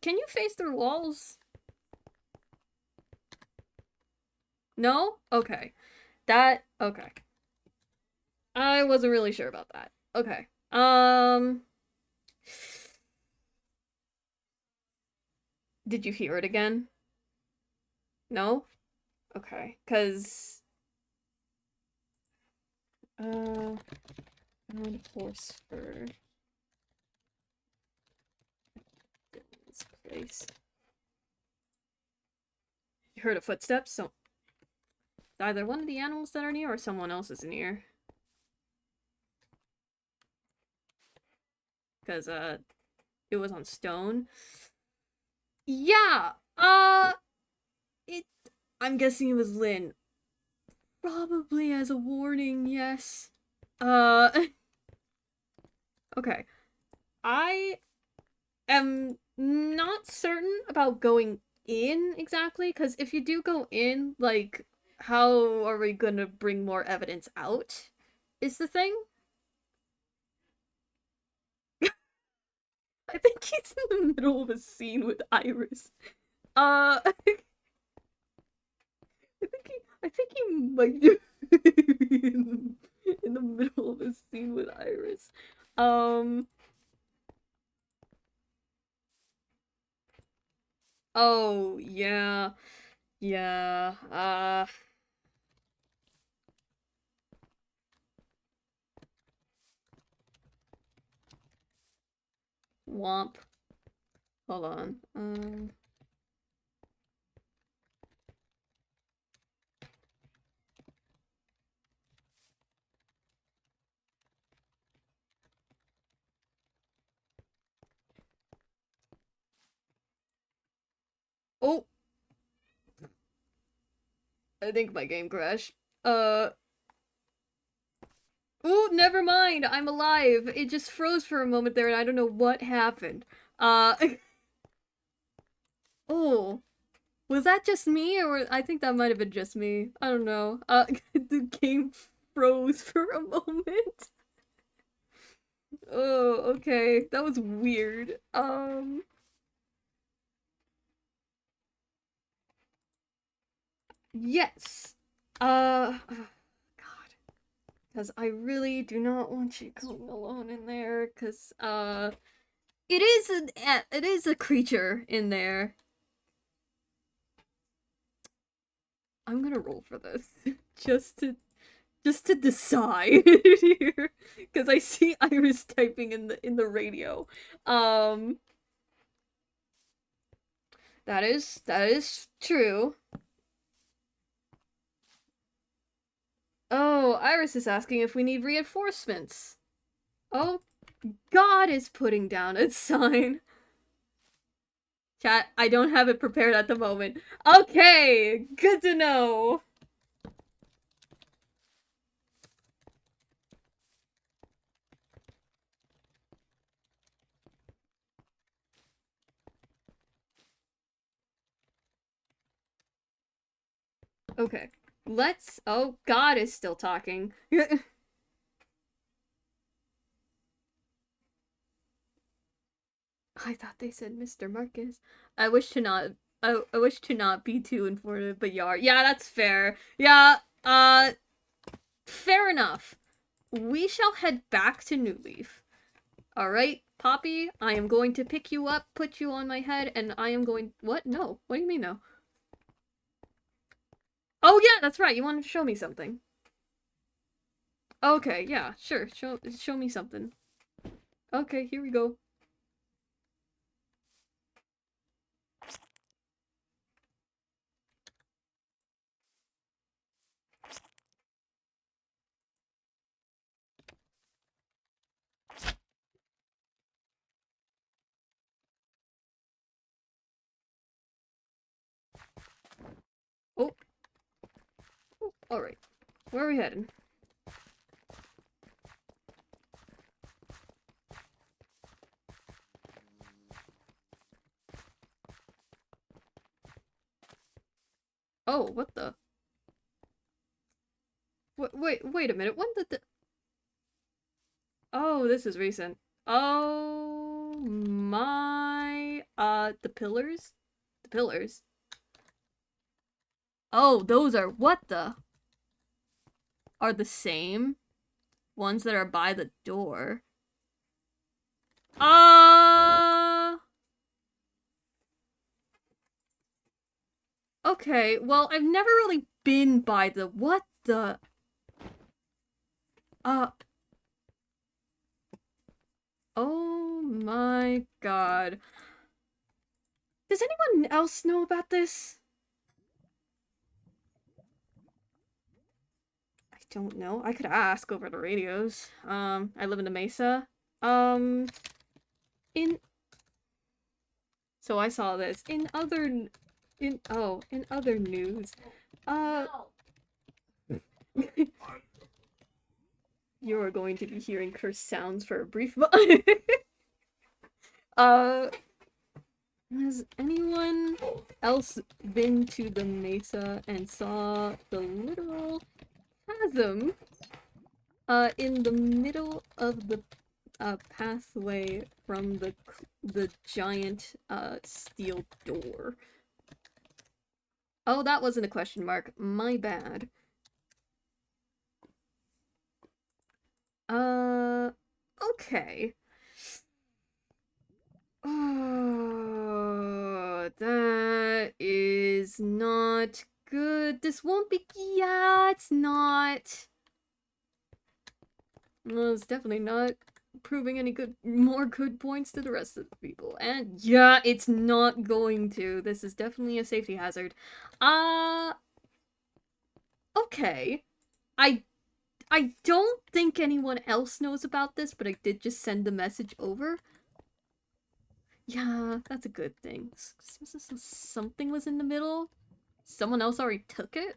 Can you face through walls? No? Okay. Okay. I wasn't really sure about that. Okay. Did you hear it again? No? Okay. 'Cause found horse fur. This place. You heard a footsteps, so either one of the animals that are near or someone else is near. Because, it was on stone. Yeah, I'm guessing it was Lynn. Probably as a warning, yes. Okay. I am not certain about going in exactly, because if you do go in, like, how are we gonna bring more evidence out? Is the thing? I think he's in the middle of a scene with Iris. I think he might be in the middle of a scene with Iris. Oh, yeah. Yeah, womp. Hold on. I think my game crashed. Ooh, never mind. I'm alive. It just froze for a moment there and I don't know what happened. Oh. Was that just me or I think that might have been just me. I don't know. The game froze for a moment. Oh, okay. That was weird. Yes. God. Because I really do not want you going alone in there, because, it is a creature in there. I'm gonna roll for this. just to decide here. Because I see Iris typing in the radio. That is true. Oh, Iris is asking if we need reinforcements. Oh, God is putting down a sign. Chat, I don't have it prepared at the moment. Okay, good to know. Okay, let's... Oh, God is still talking. I thought they said Mr. Marcus. I wish to not... I wish to not be too informative, but you are. Yeah, that's fair. Yeah, fair enough. We shall head back to New Leaf. Alright, Poppy, I am going to pick you up, put you on my head, and I am going... What? No. What do you mean, no? Oh, yeah, that's right. You wanted to show me something. Okay, yeah, sure. Show me something. Okay, here we go. Oh. Oh, alright. Where are we heading? Oh, what the? Wait a minute. When did the... Oh, this is recent. Oh my... the pillars? The pillars? Oh, those are... What the? Are the same ones that are by the door. Okay, well, I've never really been by the... What the... Oh my God. Does anyone else know about this? I don't know. I could ask over the radios. I live in the Mesa. So I saw this in other news. You're going to be hearing cursed sounds for a brief moment. Has anyone else been to the Mesa and saw the literal chasm in the middle of the pathway from the giant steel door? Oh, that wasn't a question mark. My bad. Okay. Oh, that is not good. This won't be... Yeah, it's not. Well, it's definitely not proving any more good points to the rest of the people. And yeah, it's not going to. This is definitely a safety hazard. Okay. I don't think anyone else knows about this, but I did just send the message over. Yeah, that's a good thing. Something was in the middle. Someone else already took it.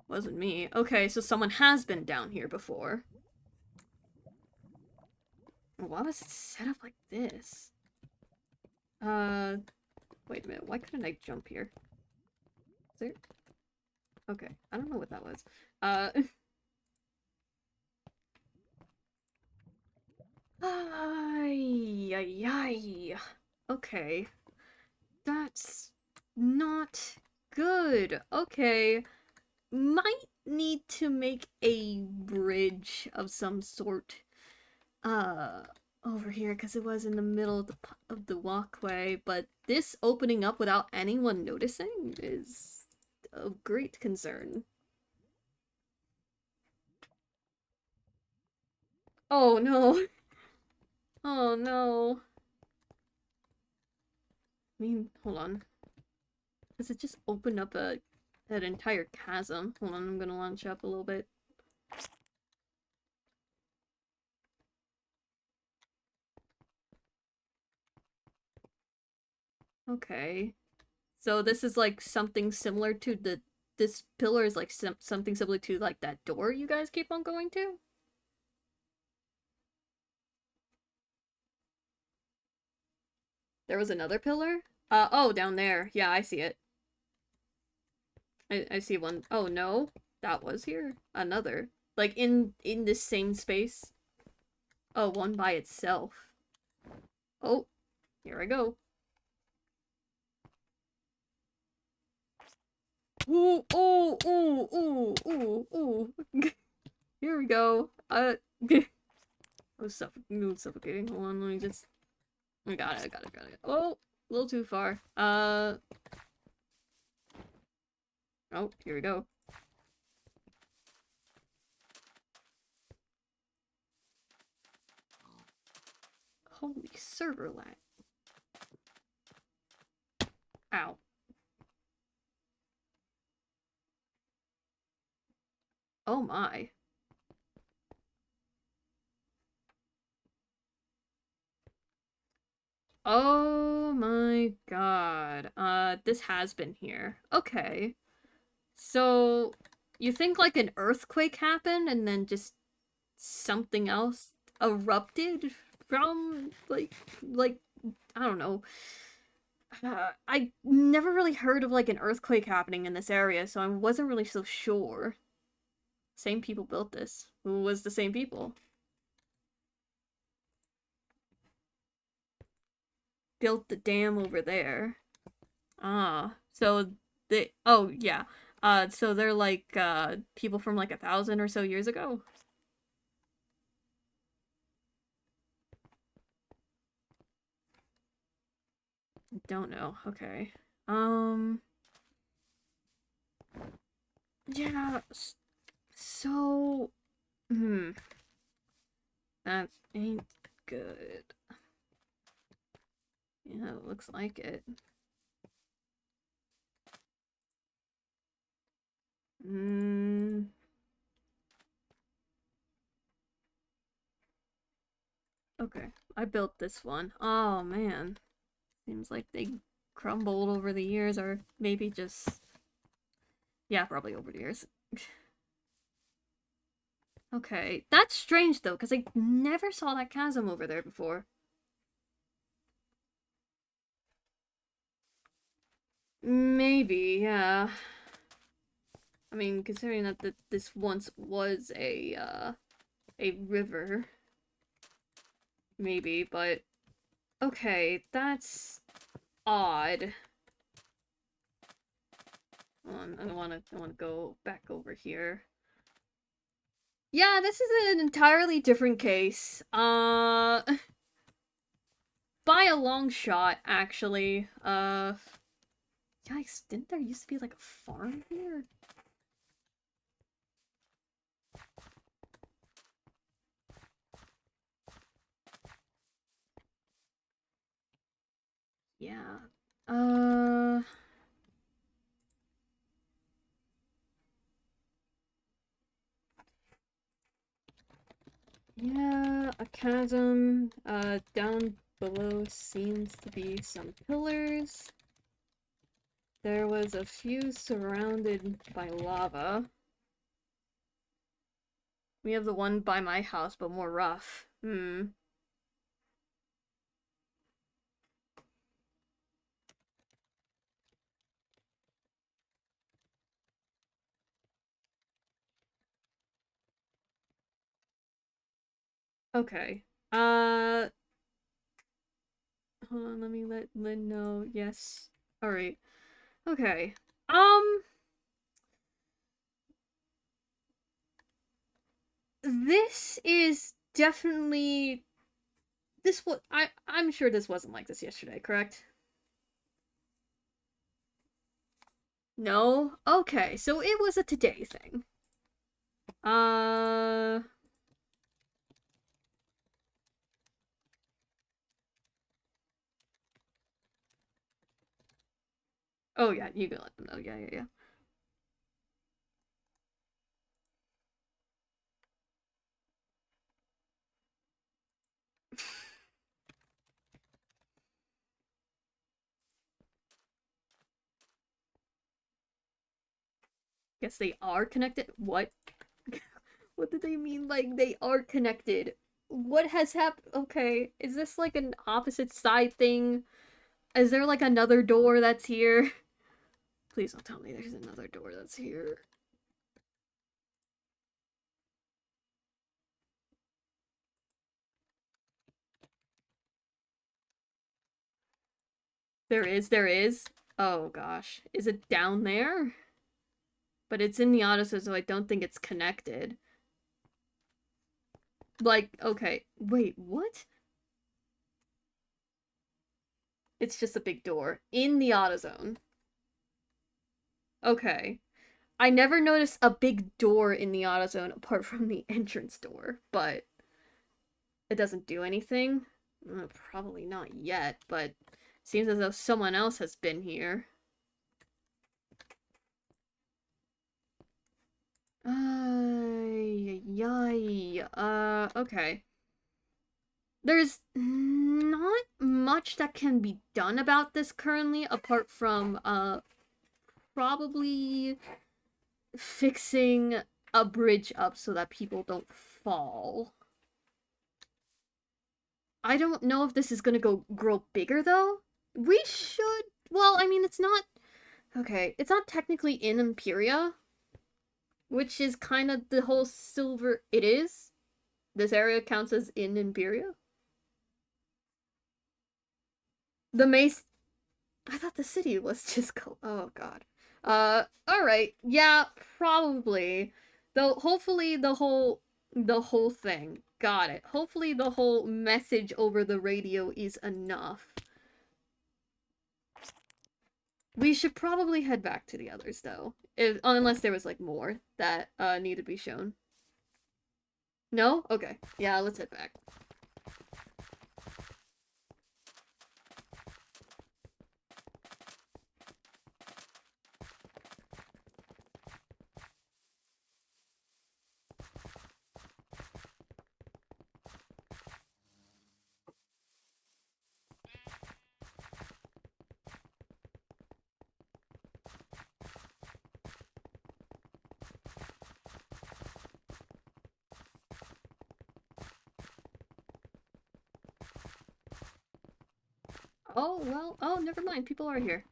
Wasn't me. Okay, so someone has been down here before. Why was it set up like this? Wait a minute. Why couldn't I jump here? Is there... Okay, I don't know what that was. Ay, ay, ay. Okay. That's not good. Okay. Might need to make a bridge of some sort. Over here, because it was in the middle of the walkway, but this opening up without anyone noticing is of great concern. Oh no. Oh no. I mean, hold on. Does it just open up an entire chasm? Hold on, I'm gonna launch up a little bit. Okay. So this is like something similar to this pillar is like something similar to like that door you guys keep on going to? There was another pillar? Oh, down there. Yeah, I see it. I see one. Oh, no. That was here. Another. Like, in this same space. Oh, one by itself. Oh, here I go. Ooh, ooh, ooh, ooh, ooh, ooh. Here we go. I was suffocating. Hold on, let me just... I got it. Oh, a little too far. Oh, here we go. Holy server lag. Ow. Oh my. Oh my god. This has been here. Okay. So, you think like an earthquake happened and then just something else erupted from, like, I don't know. I never really heard of like an earthquake happening in this area, so I wasn't really so sure. Same people built this. Who was the same people? Built the dam over there. Ah, so they, oh yeah. So they're like, people from like 1,000 or so years ago? Don't know. Okay. Yeah, so, that ain't good. Yeah, it looks like it. Okay, I built this one. Oh man. Seems like they crumbled over the years, or maybe just... Yeah, probably over the years. Okay, that's strange though, because I never saw that chasm over there before. Maybe, yeah. I mean, considering that this once was a river. Maybe, but... Okay, that's... odd. I wanna go back over here. Yeah, this is an entirely different case. By a long shot, actually. Yikes, didn't there used to be like a farm here? Yeah. Yeah, a chasm. Down below seems to be some pillars. There was a few surrounded by lava. We have the one by my house, but more rough. Hmm. Okay. Hold on, let me let Lynn know. Yes. Alright. Okay. This is definitely this was I'm sure this wasn't like this yesterday, correct? No? Okay, so it was a today thing. Uh Oh yeah, you can let them know. Yeah. Guess they are connected. What? What did they mean like they are connected? What has happened? Okay, is this like an opposite side thing? Is there like another door that's here? Please don't tell me there's another door that's here. There is. Oh gosh. Is it down there? But it's in the Odyssey, so I don't think it's connected. Like, okay. Wait, what? It's just a big door in the AutoZone. Okay. I never noticed a big door in the AutoZone apart from the entrance door, but it doesn't do anything. Probably not yet, but seems as though someone else has been here. Okay. There's not much that can be done about this currently, apart from, probably fixing a bridge up so that people don't fall. I don't know if this is gonna grow bigger, though. We should... Well, I mean, it's not... Okay, it's not technically in Imperia, which is kind of the whole silver... It is? This area counts as in Imperia? The mace... I thought the city was just... Oh, God. Alright. Yeah, probably. Though, hopefully the whole thing. Got it. Hopefully the whole message over the radio is enough. We should probably head back to the others, though. Unless there was, like, more that, need to be shown. No? Okay. Yeah, let's head back. Oh, well, oh, never mind. People are here.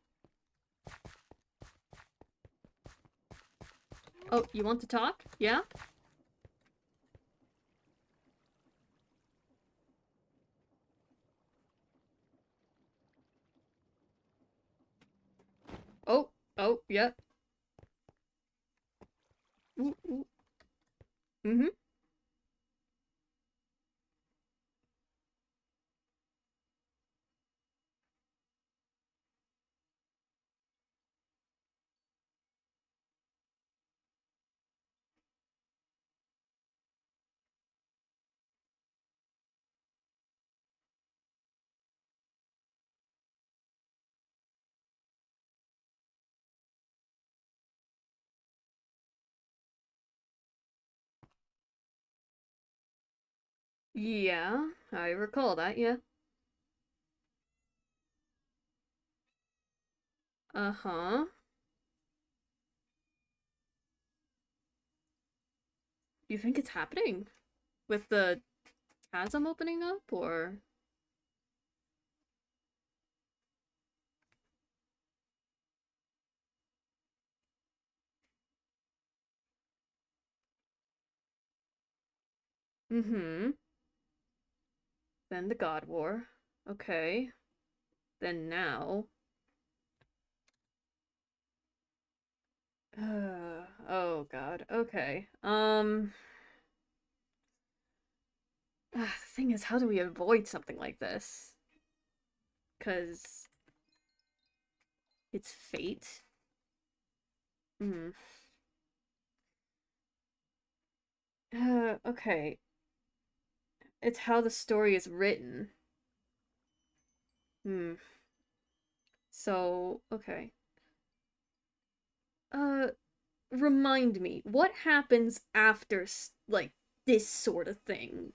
Oh, you want to talk? Yeah? Oh, oh, yeah. Ooh, ooh. Mm-hmm. Yeah, I recall that, yeah. Uh-huh. you think it's happening? With the chasm opening up, or? Mm-hmm. Then the God War. Okay. Then now. Oh god. Okay. The thing is, how do we avoid something like this? Because it's fate. Hmm. Okay. It's how the story is written. Hmm. So, okay. Uh, Remind me, what happens after, like, this sort of thing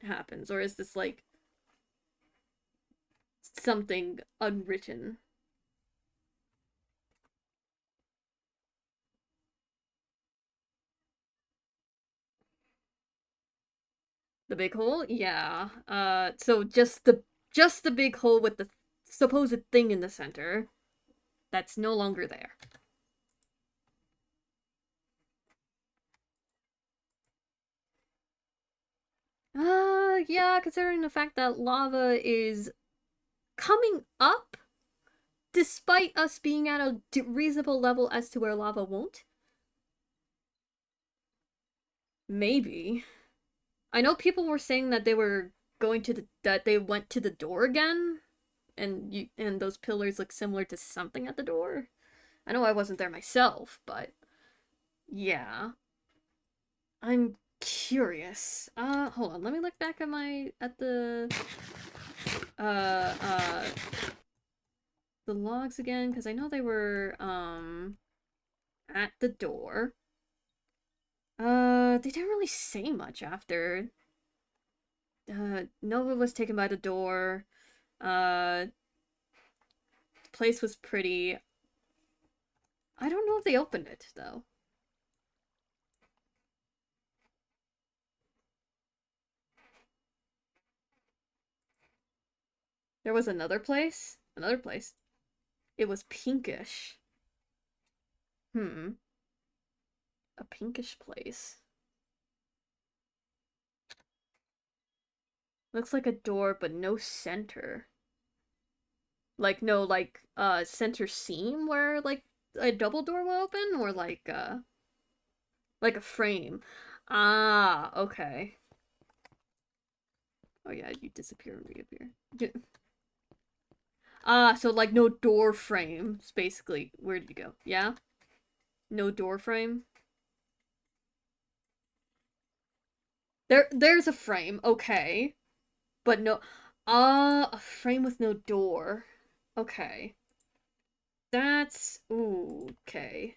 happens? Or is this, like, something unwritten? The big hole? Yeah. So just the big hole with the supposed thing in the center that's no longer there. Yeah, considering the fact that lava is coming up despite us being at a reasonable level as to where lava won't. Maybe. I know people were saying that they were going to that they went to the door again, and those pillars look similar to something at the door. I know I wasn't there myself, but yeah. I'm curious. Hold on, let me look back at uh uh the logs again, because I know they were at the door. They didn't really say much after. Nova was taken by the door. The place was pretty. I don't know if they opened it though. There was another place. Another place. It was pinkish. Hmm. A pinkish place. Looks like a door, but no center. Like no center seam where like a double door will open, or like a frame. Ah, okay. Oh yeah, you disappear and reappear. So like no door frame, basically. Where did you go? Yeah? No door frame? There's a frame, okay. But no a frame with no door. Okay. That's ooh, okay.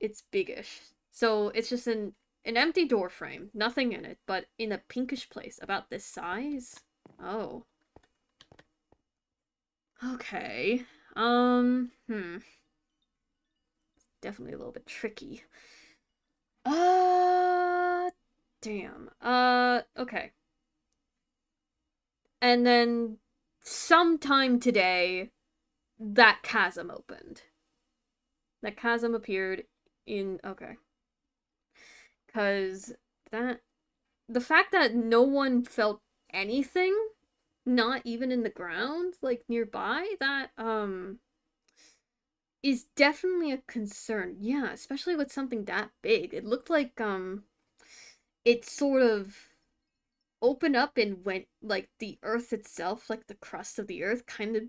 It's biggish. So it's just an empty door frame, nothing in it, but in a pinkish place about this size. Oh. Okay. Definitely a little bit tricky. Uh, damn. Okay. And then sometime today, that chasm opened. That chasm appeared in okay. 'Cause the fact that no one felt anything, not even in the ground, like nearby, that is definitely a concern. Yeah, especially with something that big. It looked like it sort of opened up and went like the earth itself, like the crust of the earth kind of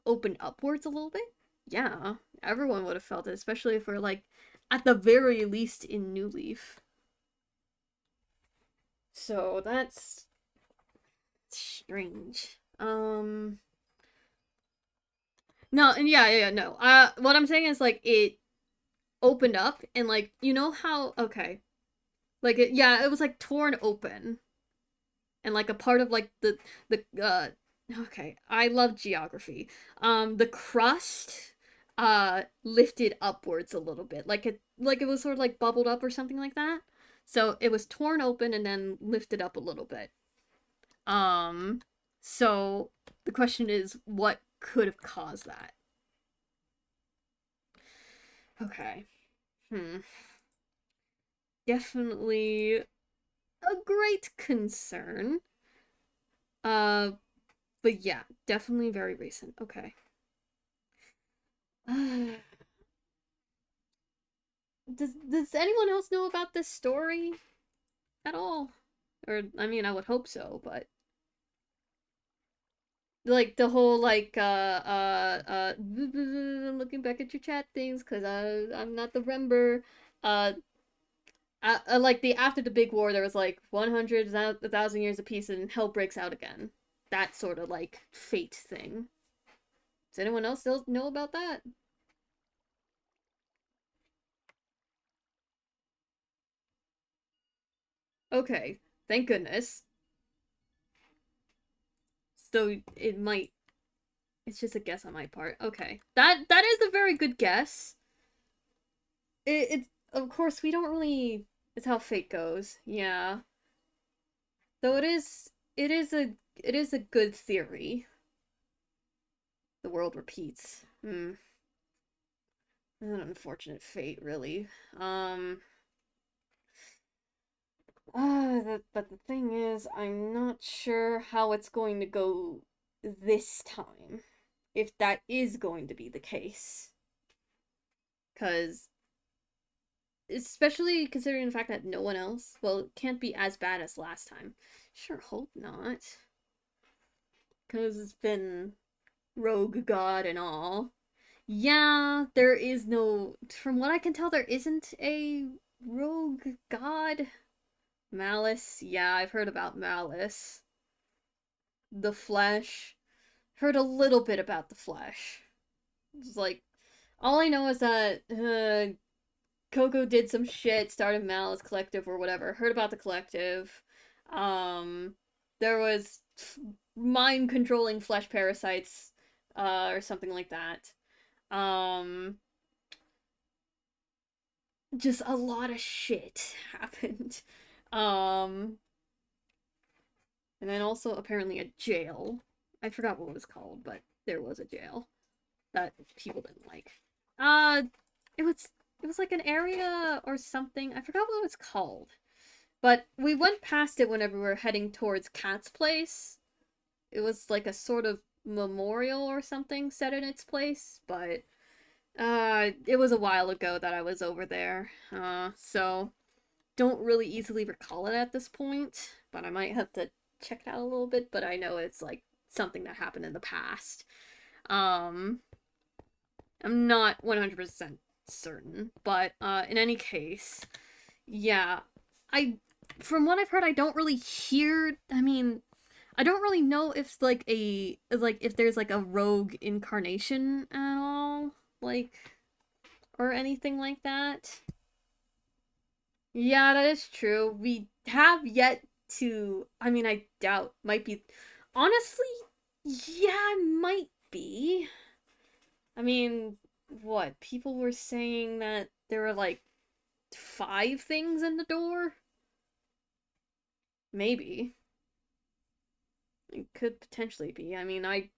opened upwards a little bit. Yeah, everyone would have felt it, especially if we're like at the very least in New Leaf. So that's strange. No, and yeah, no. What I'm saying is like it opened up and like you know how okay, like it was like torn open and like a part of like the okay, I love geography. The crust lifted upwards a little bit, like it was sort of like bubbled up or something like that. So it was torn open and then lifted up a little bit. So the question is, what could have caused that? Okay. Definitely a great concern. But yeah, definitely very recent. Okay. Does anyone else know about this story at all? Or I mean, I would hope so, but like the whole like looking back at your chat things because I'm not the remember like the after the big war there was like 100,000 years of peace and hell breaks out again, that sort of like fate thing. Does anyone else still know about that? Okay, thank goodness. So it might, it's just a guess on my part. Okay, that is a very good guess. It of course we don't really, it's how fate goes. Yeah. Though it is a good theory. The world repeats. An unfortunate fate, really. But the thing is, I'm not sure how it's going to go this time. If that is going to be the case. Because, especially considering the fact that no one else, well, it can't be as bad as last time. Sure hope not. Because it's been rogue god and all. Yeah, there is no, from what I can tell, there isn't a rogue god. Malice, yeah, I've heard about Malice. The Flesh, heard a little bit about the Flesh. It's like, all I know is that Coco did some shit, started Malice Collective or whatever. Heard about the collective. There was mind controlling flesh parasites, or something like that. Just a lot of shit happened. And then also apparently a jail. I forgot what it was called, but there was a jail that people didn't like. It was like an area or something. I forgot what it was called. But we went past it whenever we were heading towards Cat's place. It was like a sort of memorial or something set in its place, but it was a while ago that I was over there. So don't really easily recall it at this point, but I might have to check it out a little bit, but I know it's like something that happened in the past. I'm not 100% certain, but in any case, yeah, from what I've heard, I don't really hear, I mean, I don't really know if like if there's like a rogue incarnation at all, like, or anything like that. Yeah, that is true. We have yet to, I mean, I doubt, might be, honestly, yeah, it might be. I mean, what, people were saying that there were like 5 things in the door? Maybe. It could potentially be. I mean, I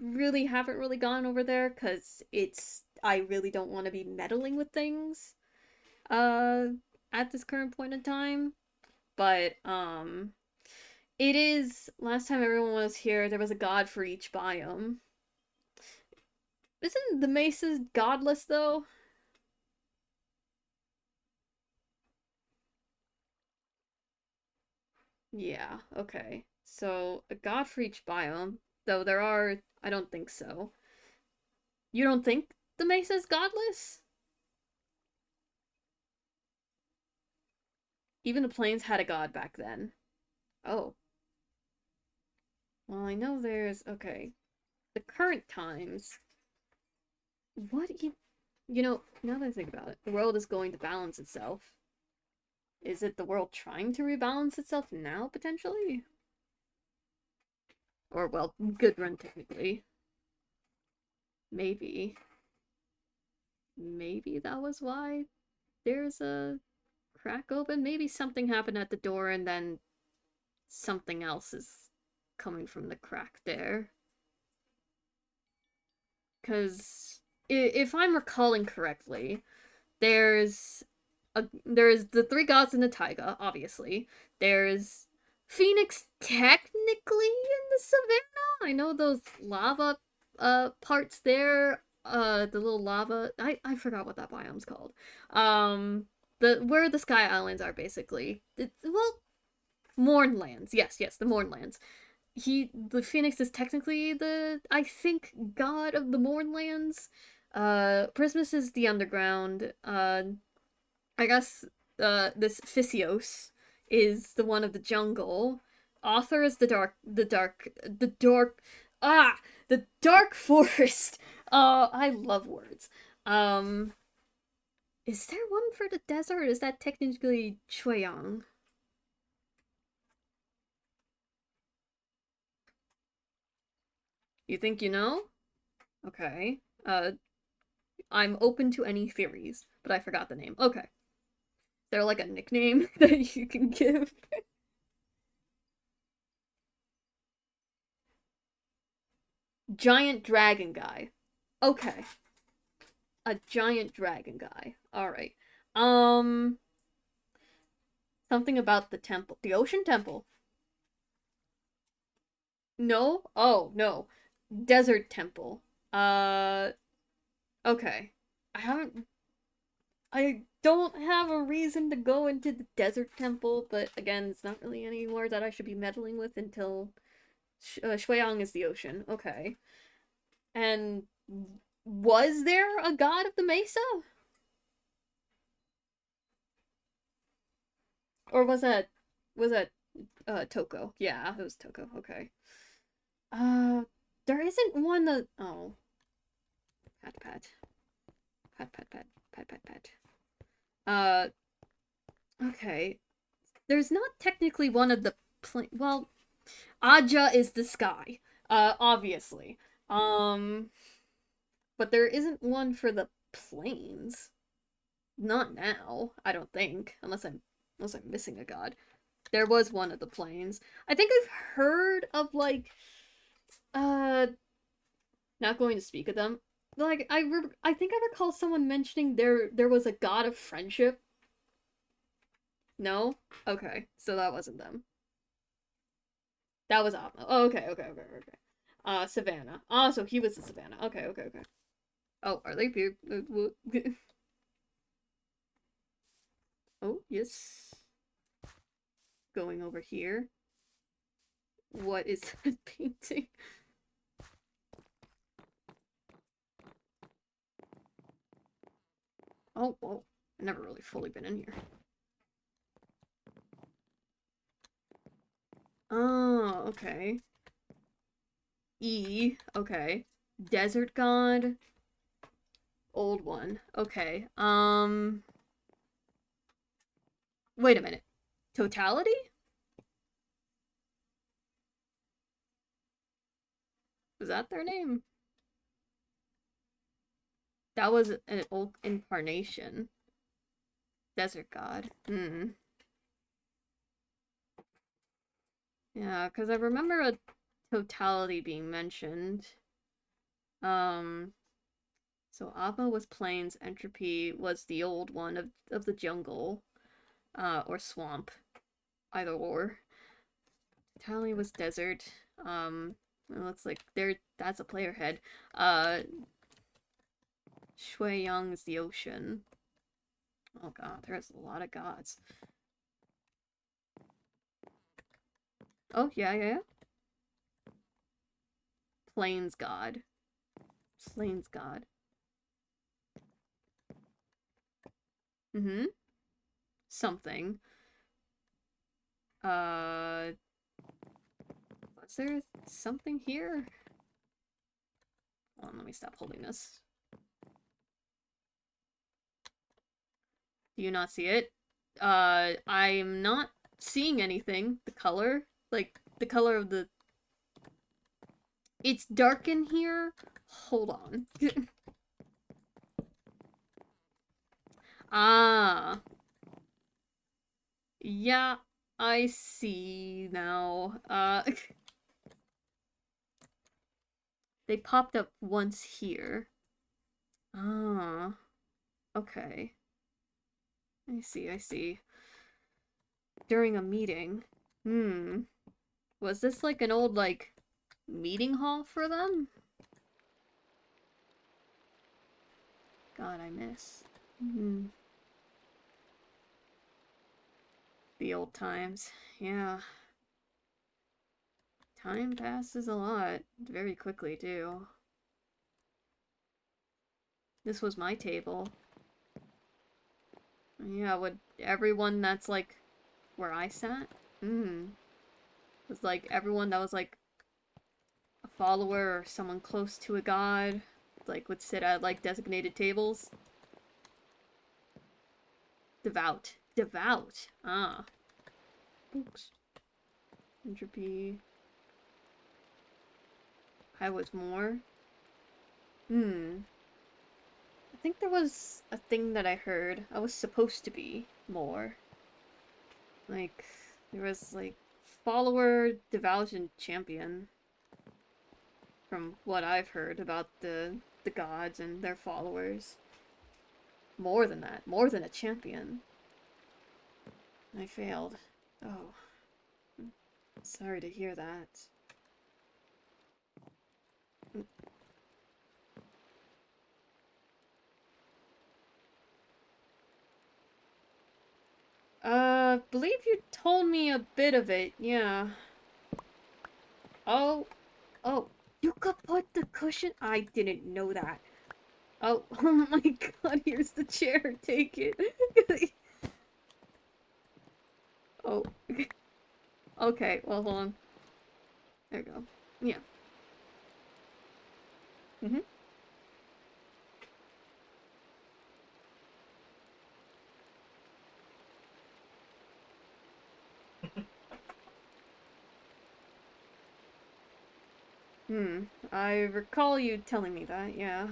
really haven't really gone over there because I really don't want to be meddling with things at this current point in time. But it is, last time everyone was here, there was a god for each biome. Isn't the Mesa's godless though? Yeah, okay. So a god for each biome, though there are, I don't think so. You don't think the Mesa's godless? Even the plains had a god back then. Oh. Well, I know there's, okay. The current times. What you know, now that I think about it, the world is going to balance itself. Is it the world trying to rebalance itself now, potentially? Or, well, Gudrun, technically. Maybe. Maybe that was why there's a crack open. Maybe something happened at the door and then something else is coming from the crack there. Because if I'm recalling correctly, there's the three gods in the taiga, obviously. There's Phoenix technically in the savannah. I know those lava parts there. The little lava. I forgot what that biome's called. Where the Sky Islands are basically. Well, Mournlands. Yes, the Mournlands. The Phoenix is technically the, I think, god of the Mournlands. Prismus is the underground. I guess this Physios is the one of the jungle. Author is the dark forest. I love words. Is there one for the desert? Is that technically Chueyang? You think you know? Okay. I'm open to any theories, but I forgot the name. Okay. Is there like a nickname that you can give? Giant dragon guy. Okay. A giant dragon guy. Alright. Something about the temple. The ocean temple. No? Oh, no. Desert temple. Okay. I don't have a reason to go into the desert temple, but again, it's not really anywhere that I should be meddling with until Shueyang is the ocean. Okay. And was there a god of the mesa? Or was that Toko? Yeah, it was Toko. Okay. There isn't one that, oh. Pat pat. Pat pat pat. Pat pat pat. Okay. There's not technically one of the well, Aja is the sky. Obviously. But there isn't one for the plains. Not now, I don't think. Unless I'm missing a god. There was one of the plains. I think I've heard of like not going to speak of them. Like I think I recall someone mentioning there was a god of friendship. No? Okay. So that wasn't them. That was Opmo. Oh, okay. Savannah. Oh, so he was the Savannah. Okay. Oh, are they here? Oh, yes. Going over here. What is that painting? Oh, whoa. I've never really fully been in here. Oh, okay. E, okay. Desert god. Old one. Okay. Wait a minute. Totality? Was that their name? That was an old incarnation. Desert god. Hmm. Yeah, because I remember a totality being mentioned. So Appa was plains, Entropy was the old one of the jungle. Or swamp. Either or. Totality was desert. It looks like that's a player head. Shueyang is the ocean. Oh god, there's a lot of gods. Oh, yeah. Plains god. Plains god. Mm-hmm. Something. Was there something here? Hold on, let me stop holding this. Do you not see it? I'm not seeing anything. The color? Like, the color of the... It's dark in here? Hold on. Ah. Yeah, I see now. They popped up once here. Ah, okay. I see, I see. During a meeting. Hmm. Was this like an old, like, meeting hall for them? God, I miss. Hmm. The old times. Yeah. Time passes a lot. Very quickly, too. This was my table. Yeah, would everyone that's, like, where I sat? Hmm. Was, like, everyone that was, like, a follower or someone close to a god, like, would sit at, like, designated tables. Devout. Devout. Ah. Books. Entropy. I was more. Hmm. I think there was a thing that I heard. I was supposed to be more. Like, there was, like, follower, devout, and champion. From what I've heard about the gods and their followers. More than that. More than a champion. I failed. Oh. Sorry to hear that. Believe you told me a bit of it, yeah. Oh, oh, you could put the cushion? I didn't know that. Oh, oh my god, here's the chair, take it. Oh, okay, well, hold on. There we go. Yeah. Mm-hmm. Hmm, I recall you telling me that, yeah.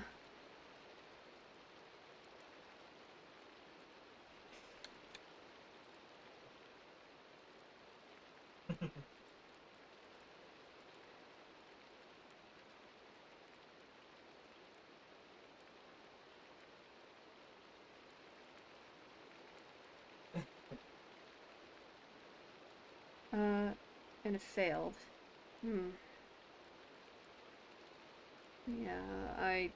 Uh, and it failed. Hmm. Yeah, I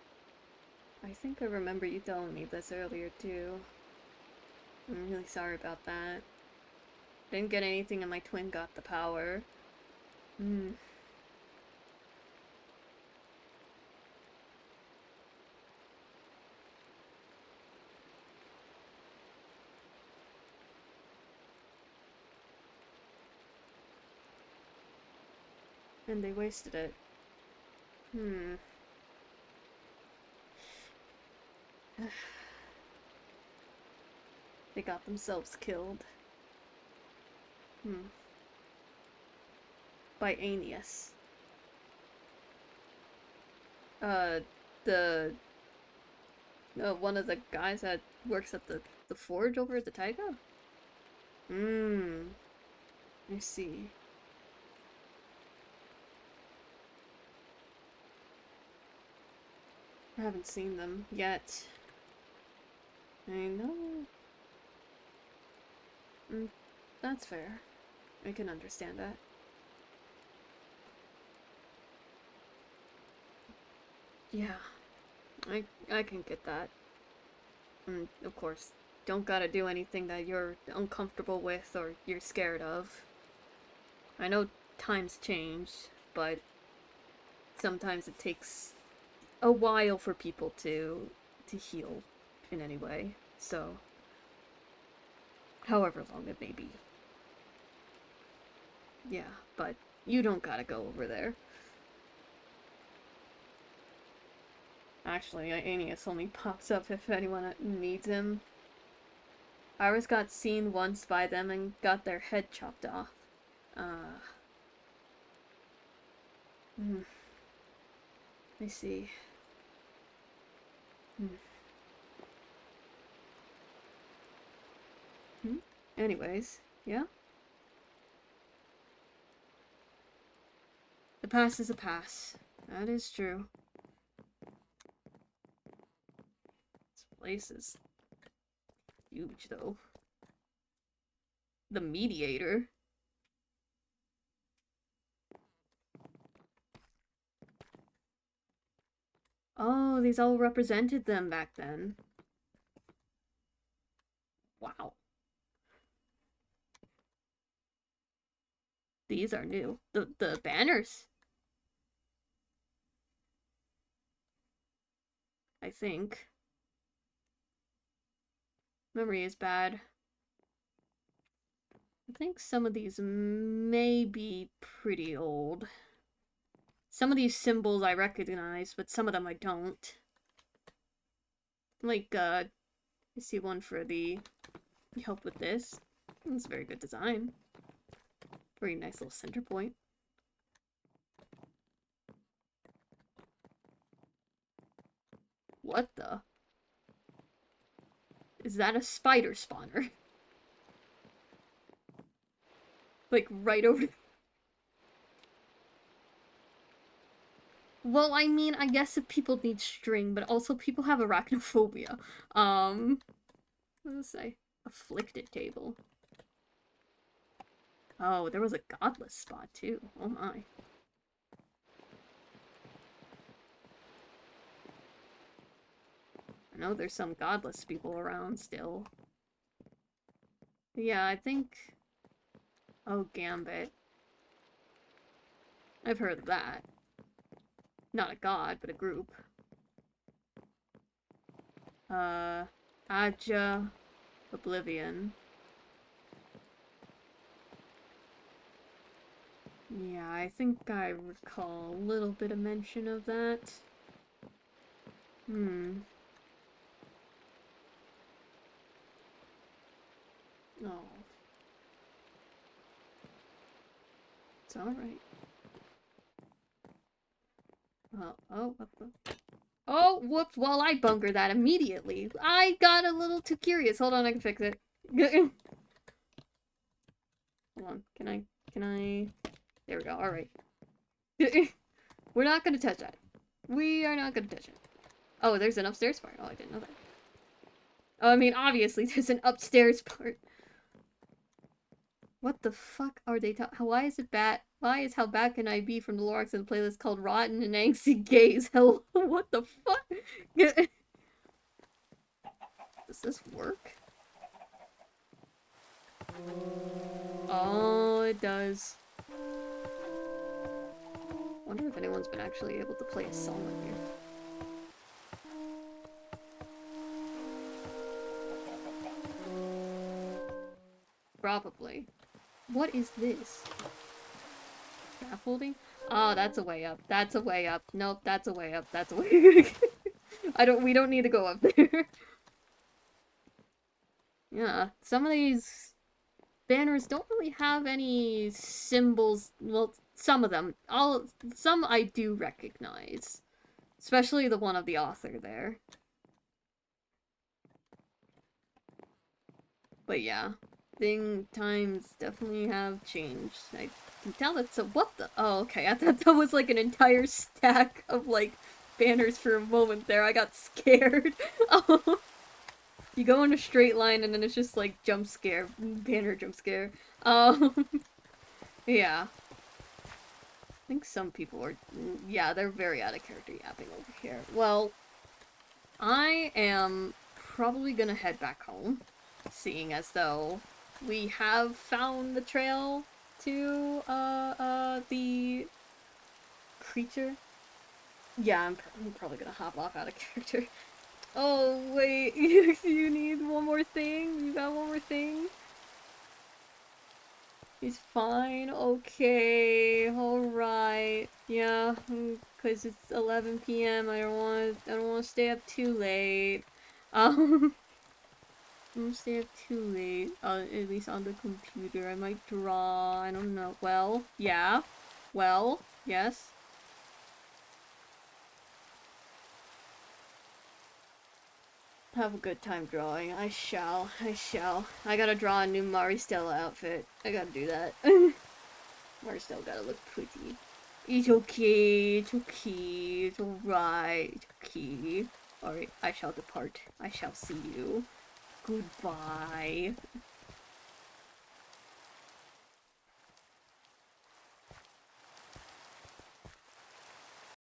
think I remember you telling me this earlier, too. I'm really sorry about that. Didn't get anything and my twin got the power. Hmm. And they wasted it. Hmm. They got themselves killed. Hmm. By Aeneas. Uh, the... one of the guys that works at the forge over at the Taiga? Hmm. I see. I haven't seen them yet. I know. Mm, that's fair. I can understand that. Yeah, I can get that. And of course, don't gotta do anything that you're uncomfortable with or you're scared of. I know times change, but sometimes it takes a while for people to heal in any way. So, however long it may be. Yeah, but you don't gotta go over there. Actually, Aeneas only pops up if anyone needs him. Iris got seen once by them and got their head chopped off. Uh, hmm, I see. Hmm. Hmm? Anyways, Yeah? The pass is a pass. That is true. This place is huge, though. The mediator. Oh, these all represented them back then. Wow. These are new. The banners. I think. Memory is bad. I think some of these may be pretty old. Some of these symbols I recognize, but some of them I don't. Like, I see one for the help with this. It's a very good design. Very nice little center point. What the? Is that a spider spawner? Like, right over... Well, I mean, I guess if people need string, but also people have arachnophobia. What does it say? Afflicted table. Oh, there was a godless spot, too. Oh my. I know there's some godless people around still. But yeah, I think... Oh, Gambit. I've heard of that. Not a god, but a group. Aja, Oblivion. Yeah, I think I recall a little bit of mention of that. Oh. It's alright. Oh, what the... Oh, whoops, well, I bunkered that immediately. I got a little too curious. Hold on, I can fix it. Hold on, can I... There we go, alright. We're not gonna touch that. We are not gonna touch it. Oh, there's an upstairs part. Oh, I didn't know that. Oh, I mean, obviously, there's an upstairs part. What the fuck are they talking? Why is it bad? Why is How Bad Can I Be from the Lorax in the playlist called Rotten and Angsty Gays? Hello? What the fuck? Does this work? Oh, it does. Wonder if anyone's been actually able to play a song in here. Probably. What is this? Scaffolding? Oh, that's a way up. That's a way up. Nope, that's a way up. That's a way we don't need to go up there. Yeah, some of these banners don't really have any symbols. Well, some of them. Some I do recognize. Especially the one of the author there. But yeah. Times definitely have changed. I can tell that. So what the? Oh, okay. I thought that was like an entire stack of like banners for a moment there. I got scared. Oh, you go in a straight line and then it's just like jump scare, banner jump scare. Yeah. I think some people are. Yeah, they're very out of character yapping over here. Well, I am probably gonna head back home, seeing as though we have found the trail to, the creature. Yeah, I'm probably gonna hop off out of character. Oh, wait, you need one more thing? You got one more thing? He's fine, okay, alright. Yeah, cause it's 11 p.m. I don't wanna stay up too late. Don't stay up too late, at least on the computer. I might draw, I don't know. Well, yeah. Well, yes. have a good time drawing. I shall. I gotta draw a new Maristella outfit. I gotta do that. Maristella gotta look pretty. It's okay, it's okay, it's alright, it's okay. Alright, I shall depart. I shall see you. Goodbye.